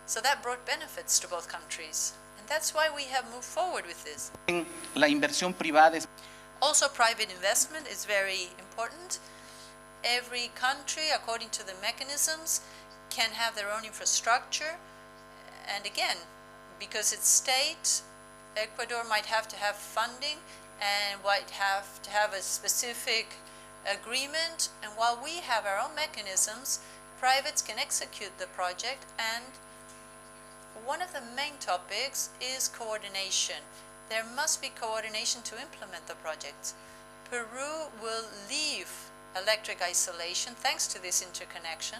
So that brought benefits to both countries. And that's why we have moved forward with this. La inversión privada es... Also, private investment is very important. Every country, according to the mechanisms, can have their own infrastructure. And again, because it's state, Ecuador might have to have funding and might have to have a specific agreement. And while we have our own mechanisms, privates can execute the project and one of the main topics is coordination. There must be coordination to implement the projects. Peru will leave electric isolation thanks to this interconnection.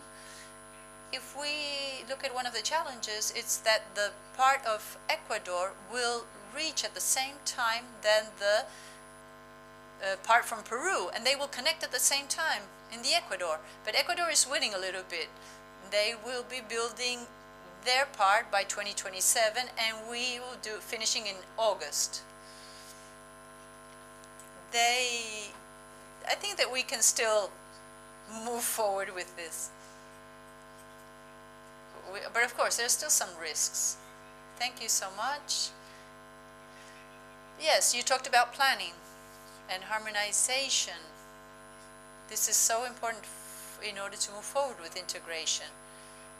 If we look at one of the challenges, it's that the part of Ecuador will reach at the same time than the part from Peru, and they will connect at the same time in the Ecuador. But Ecuador is winning a little bit. They will be building their part by 2027, and we will do finishing in August. I think that we can still move forward with this. But of course, there are still some risks. Thank you so much. Yes, you talked about planning and harmonization. This is so important in order to move forward with integration.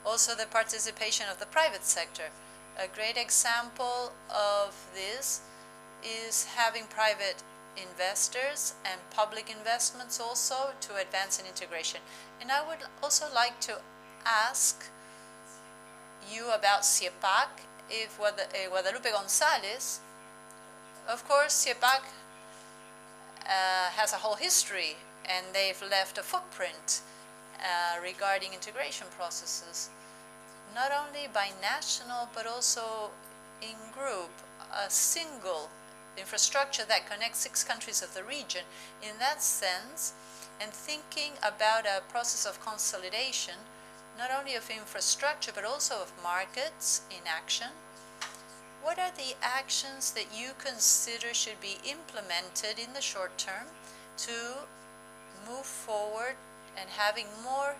Also, the participation of the private sector. A great example of this is having private investors and public investments also to advance in integration. And I would also like to ask you about CIEPAC. If Guadalupe Gonzalez, of course, CIEPAC has a whole history, and they've left a footprint regarding integration processes, not only by national but also in group, a single infrastructure that connects 6 countries of the region. In that sense, and thinking about a process of consolidation, not only of infrastructure but also of markets in action, what are the actions that you consider should be implemented in the short term to move forward and having more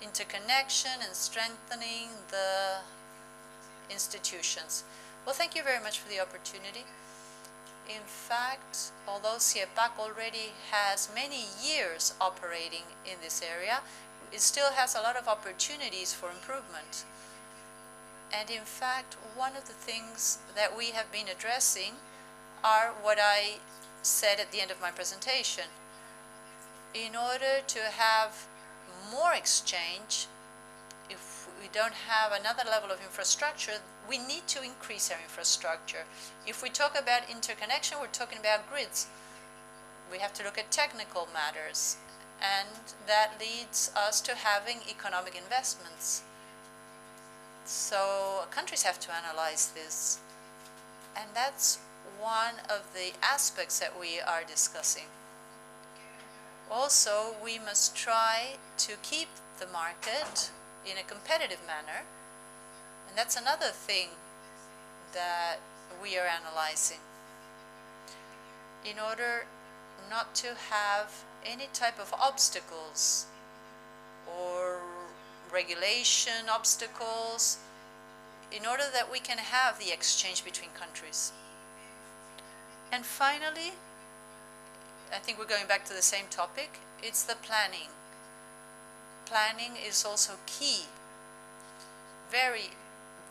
interconnection and strengthening the institutions? Well, thank you very much for the opportunity. In fact, although CIEPAC already has many years operating in this area, it still has a lot of opportunities for improvement. And in fact, one of the things that we have been addressing are what I said at the end of my presentation. In order to have more exchange, if we don't have another level of infrastructure, we need to increase our infrastructure. If we talk about interconnection, we're talking about grids. We have to look at technical matters, and that leads us to having economic investments. So countries have to analyze this, and that's one of the aspects that we are discussing. Also, we must try to keep the market in a competitive manner, and that's another thing that we are analyzing in order not to have any type of obstacles or regulation obstacles, in order that we can have the exchange between countries. And finally, I think we're going back to the same topic, it's the planning. Planning is also key, very,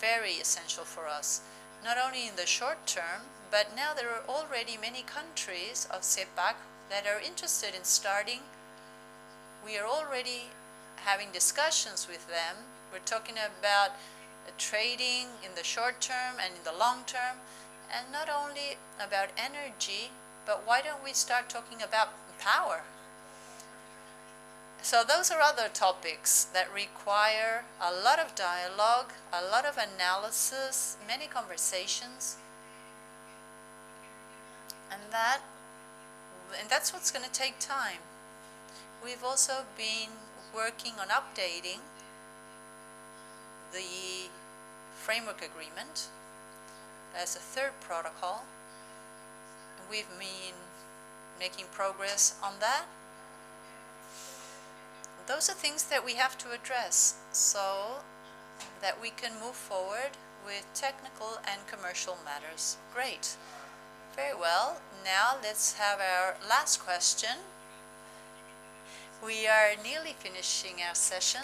very essential for us, not only in the short term, but now there are already many countries of CIEPAC that are interested in starting. We are already having discussions with them. We're talking about trading in the short term and in the long term, and not only about energy, but why don't we start talking about power? So those are other topics that require a lot of dialogue, a lot of analysis, many conversations, and that's what's going to take time. We've also been working on updating the framework agreement as a third protocol. We've been making progress on that. Those are things that we have to address so that we can move forward with technical and commercial matters. Great. Very well. Now let's have our last question. We are nearly finishing our session.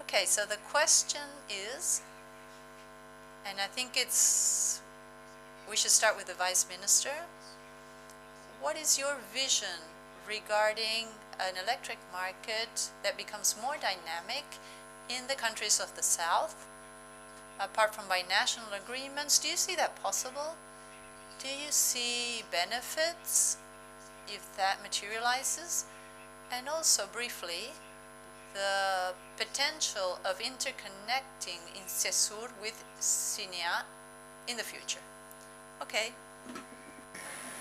Okay, so the question is, and I think we should start with the Vice Minister. What is your vision regarding an electric market that becomes more dynamic in the countries of the South? apart from binational agreements? Do you see that possible? Do you see benefits if that materializes? And also, briefly, the potential of interconnecting in CESUR with SINEA in the future. Okay.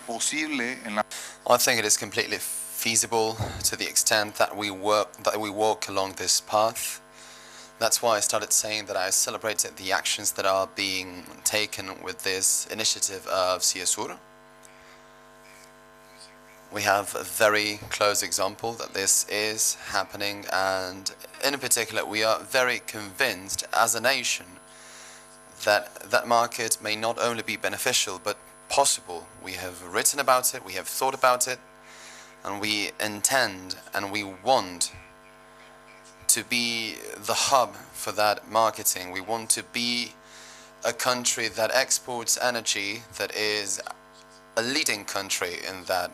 I think it is completely feasible to the extent that we walk along this path. That's why I started saying that I celebrated the actions that are being taken with this initiative of CESUR. We have a very close example that this is happening, and in particular we are very convinced as a nation that that market may not only be beneficial but possible. We have written about it, we have thought about it, and we intend and we want to be the hub for that marketing. We want to be a country that exports energy, that is a leading country in that.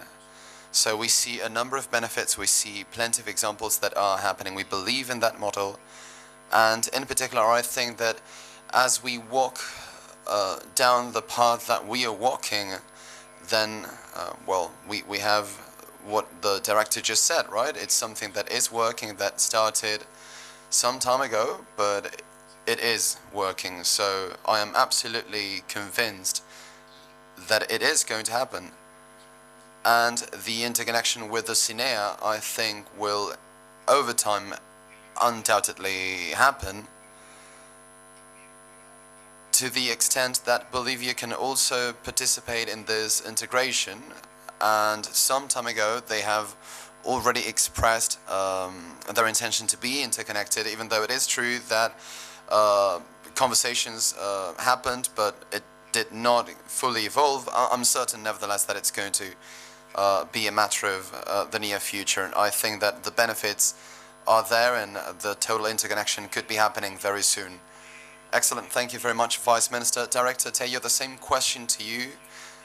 So we see a number of benefits, we see plenty of examples that are happening. We believe in that model, and in particular I think that as we walk down the path that we are walking, then well, we have what the director just said, right? It's something that is working, that started some time ago, but it is working. So I am absolutely convinced that it is going to happen. And the interconnection with the SINEA, I think, will over time undoubtedly happen, to the extent that Bolivia can also participate in this integration. And some time ago they have already expressed their intention to be interconnected, even though it is true that conversations happened, but it did not fully evolve. I'm certain nevertheless that it's going to be a matter of the near future, and I think that the benefits are there and the total interconnection could be happening very soon. Excellent, thank you very much, Vice Minister. Director Tello, the same question to you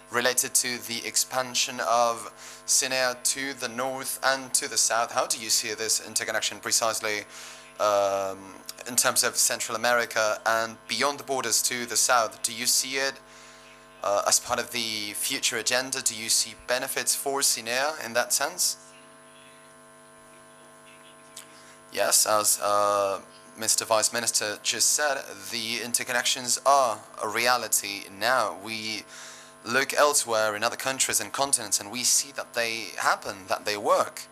related to the expansion of SINEA to the north and to the south. How do you see this interconnection precisely in terms of Central America and beyond the borders to the south? Do you see it as part of the future agenda? Do you see benefits for SINEA in that sense? Yes, as Mr. Vice Minister just said, the interconnections are a reality now. We look elsewhere in other countries and continents and we see that they happen, that they work.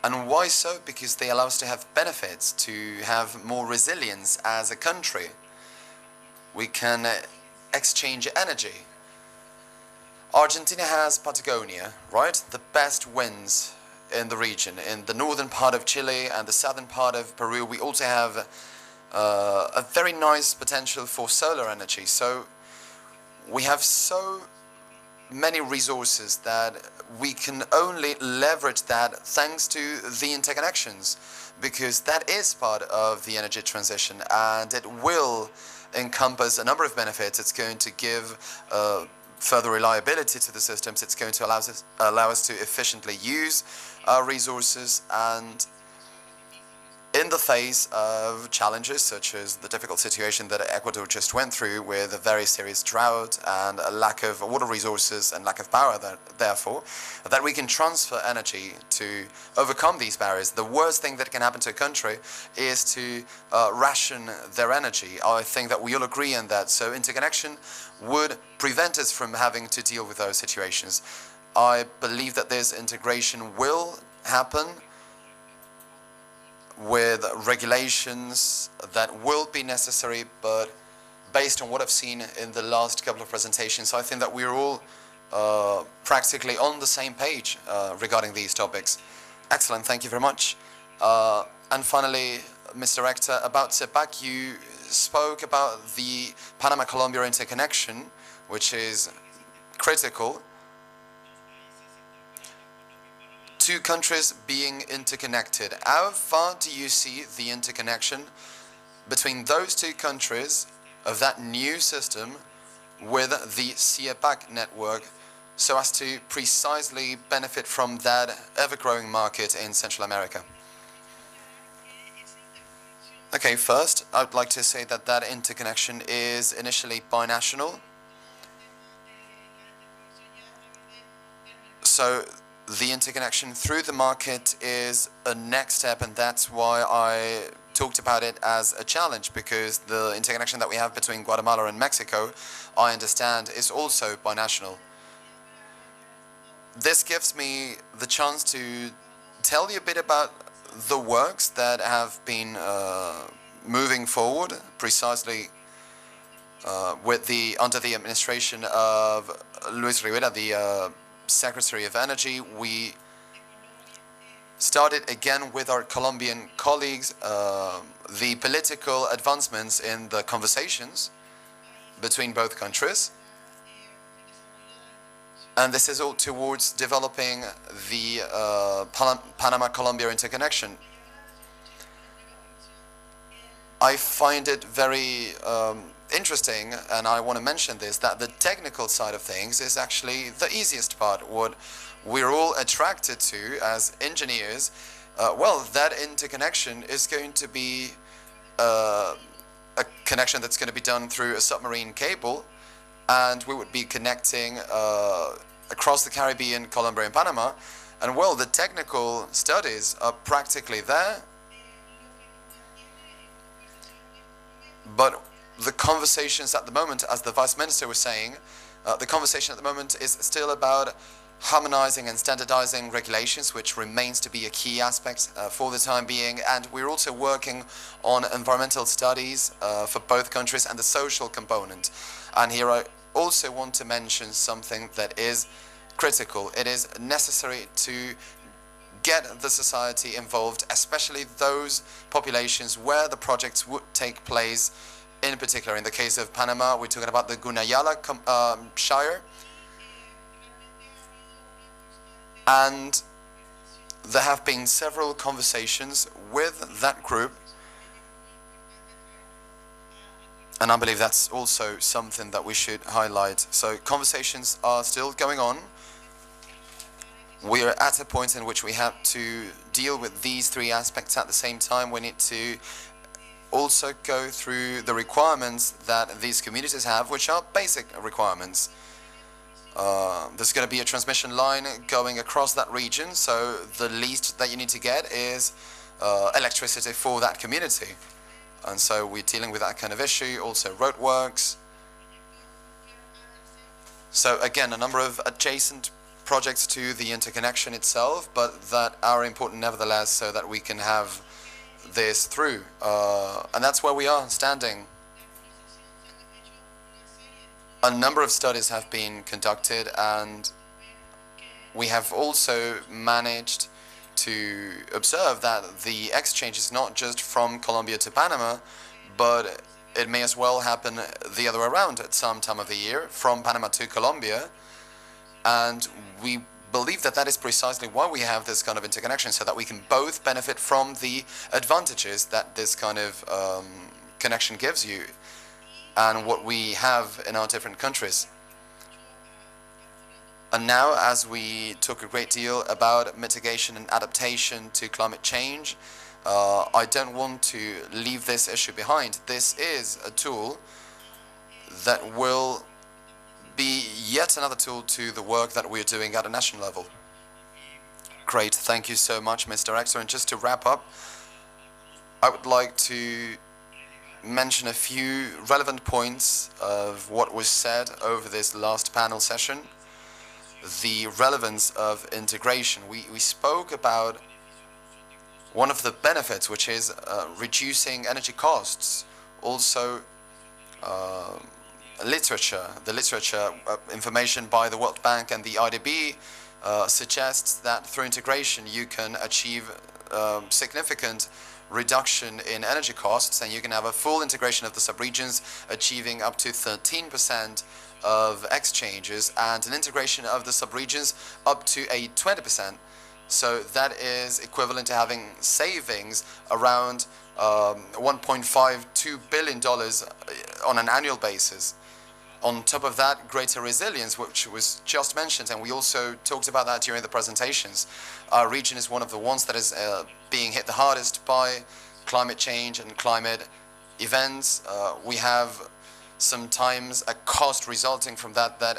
And why so? Because they allow us to have benefits, to have more resilience as a country. We can exchange energy. Argentina has Patagonia, right? The best winds in the region. In the northern part of Chile and the southern part of Peru, we also have a very nice potential for solar energy. So we have so many resources that we can only leverage that thanks to the interconnections, because that is part of the energy transition and it will encompass a number of benefits. It's going to give further reliability to the systems. It's going to allow us to efficiently use our resources, and in the face of challenges such as the difficult situation that Ecuador just went through with a very serious drought and a lack of water resources and lack of power, therefore, that we can transfer energy to overcome these barriers. The worst thing that can happen to a country is to ration their energy. I think that we all agree on that. So interconnection would prevent us from having to deal with those situations. I believe that this integration will happen with regulations that will be necessary, but based on what I've seen in the last couple of presentations, I think that we're all practically on the same page regarding these topics. Excellent, thank you very much. And finally, Mr. Director, about CEPAC, you spoke about the Panama-Colombia interconnection, which is critical. Two countries being interconnected. How far do you see the interconnection between those two countries of that new system with the CEPAC network so as to precisely benefit from that ever-growing market in Central America? Okay, first, I would like to say that that interconnection is initially binational. So the interconnection through the market is a next step, and that's why I talked about it as a challenge, because the interconnection that we have between Guatemala and Mexico, I understand, is also binational. This gives me the chance to tell you a bit about the works that have been moving forward precisely under the administration of Luis Rivera, the Secretary of Energy. We started again with our Colombian colleagues the political advancements in the conversations between both countries. And this is all towards developing the Panama-Colombia interconnection. I find it very interesting, and I want to mention this, that the technical side of things is actually the easiest part. What we're all attracted to as engineers, well, that interconnection is going to be a connection that's going to be done through a submarine cable, and we would be connecting across the Caribbean, Colombia and Panama. And well, the technical studies are practically there, but the conversations at the moment, as the Vice Minister was saying, the conversation at the moment is still about harmonizing and standardizing regulations, which remains to be a key aspect for the time being. And we're also working on environmental studies for both countries and the social component. And here I also want to mention something that is critical. It is necessary to get the society involved, especially those populations where the projects would take place. In particular, in the case of Panama, we're talking about the Gunayala Shire. And there have been several conversations with that group. And I believe that's also something that we should highlight. So conversations are still going on. We are at a point in which we have to deal with these three aspects at the same time. We need to also go through the requirements that these communities have, which are basic requirements. There's going to be a transmission line going across that region, so the least that you need to get is electricity for that community. And so we're dealing with that kind of issue, also roadworks. So again, a number of adjacent projects to the interconnection itself, but that are important nevertheless, so that we can have this through. And that's where we are standing. A number of studies have been conducted, and we have also managed to observe that the exchange is not just from Colombia to Panama, but it may as well happen the other way around at some time of the year, from Panama to Colombia. And we believe that that is precisely why we have this kind of interconnection, so that we can both benefit from the advantages that this kind of connection gives you and what we have in our different countries. And now, as we talk a great deal about mitigation and adaptation to climate change, I don't want to leave this issue behind. This is a tool that will be yet another tool to the work that we're doing at a national level. Great, thank you so much, Mr. Director. And just to wrap up, I would like to mention a few relevant points of what was said over this last panel session. The relevance of integration. We spoke about one of the benefits, which is reducing energy costs. Also, the literature information by the World Bank and the IDB suggests that through integration you can achieve significant reduction in energy costs, and you can have a full integration of the subregions, achieving up to 13% of exchanges, and an integration of the subregions up to a 20%. So that is equivalent to having savings around $1.52 billion on an annual basis. On top of that, greater resilience, which was just mentioned, and we also talked about that during the presentations. Our region is one of the ones that is being hit the hardest by climate change and climate events. We have sometimes a cost resulting from that that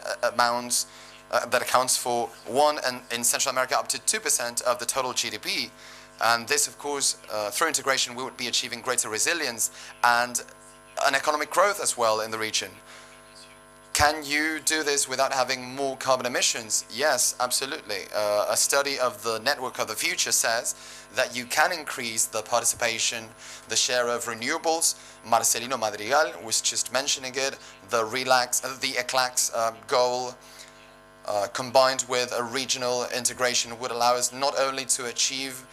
accounts for 1%, and in Central America up to 2% of the total GDP. And this, of course, through integration, we would be achieving greater resilience and an economic growth as well in the region. Can you do this without having more carbon emissions? Yes, absolutely. A study of the Network of the Future says that you can increase the participation, the share of renewables. Marcelino Madrigal was just mentioning it. The ECLAX goal combined with a regional integration would allow us not only to achieve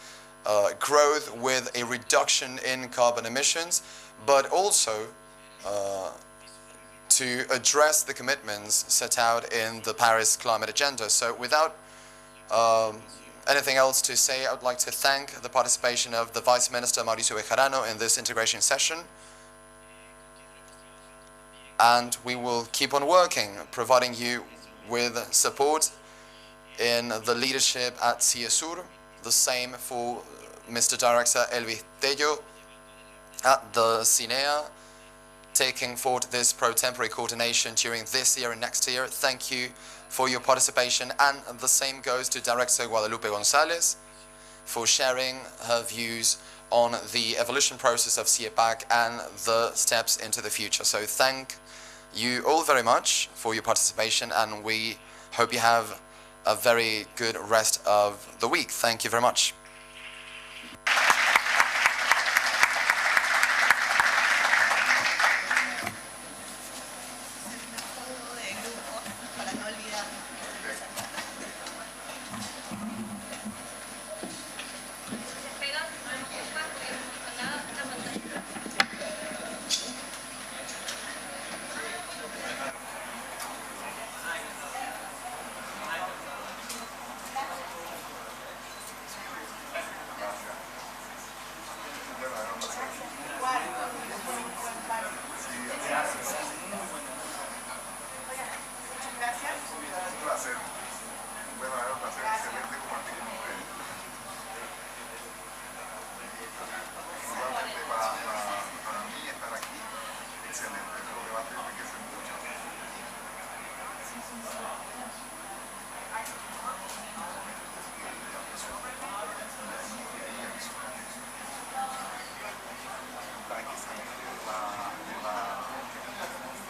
growth with a reduction in carbon emissions, but also to address the commitments set out in the Paris Climate Agenda. So without anything else to say, I would like to thank the participation of the Vice Minister Mauricio Bejarano in this integration session. And we will keep on working, providing you with support in the leadership at CIESUR. The same for Mr. Director Elvis Tello at the CINEA, taking forward this pro-temporary coordination during this year and next year. Thank you for your participation, and the same goes to Director Guadalupe González for sharing her views on the evolution process of CIEPAC and the steps into the future. So thank you all very much for your participation, and we hope you have a very good rest of the week. Thank you very much.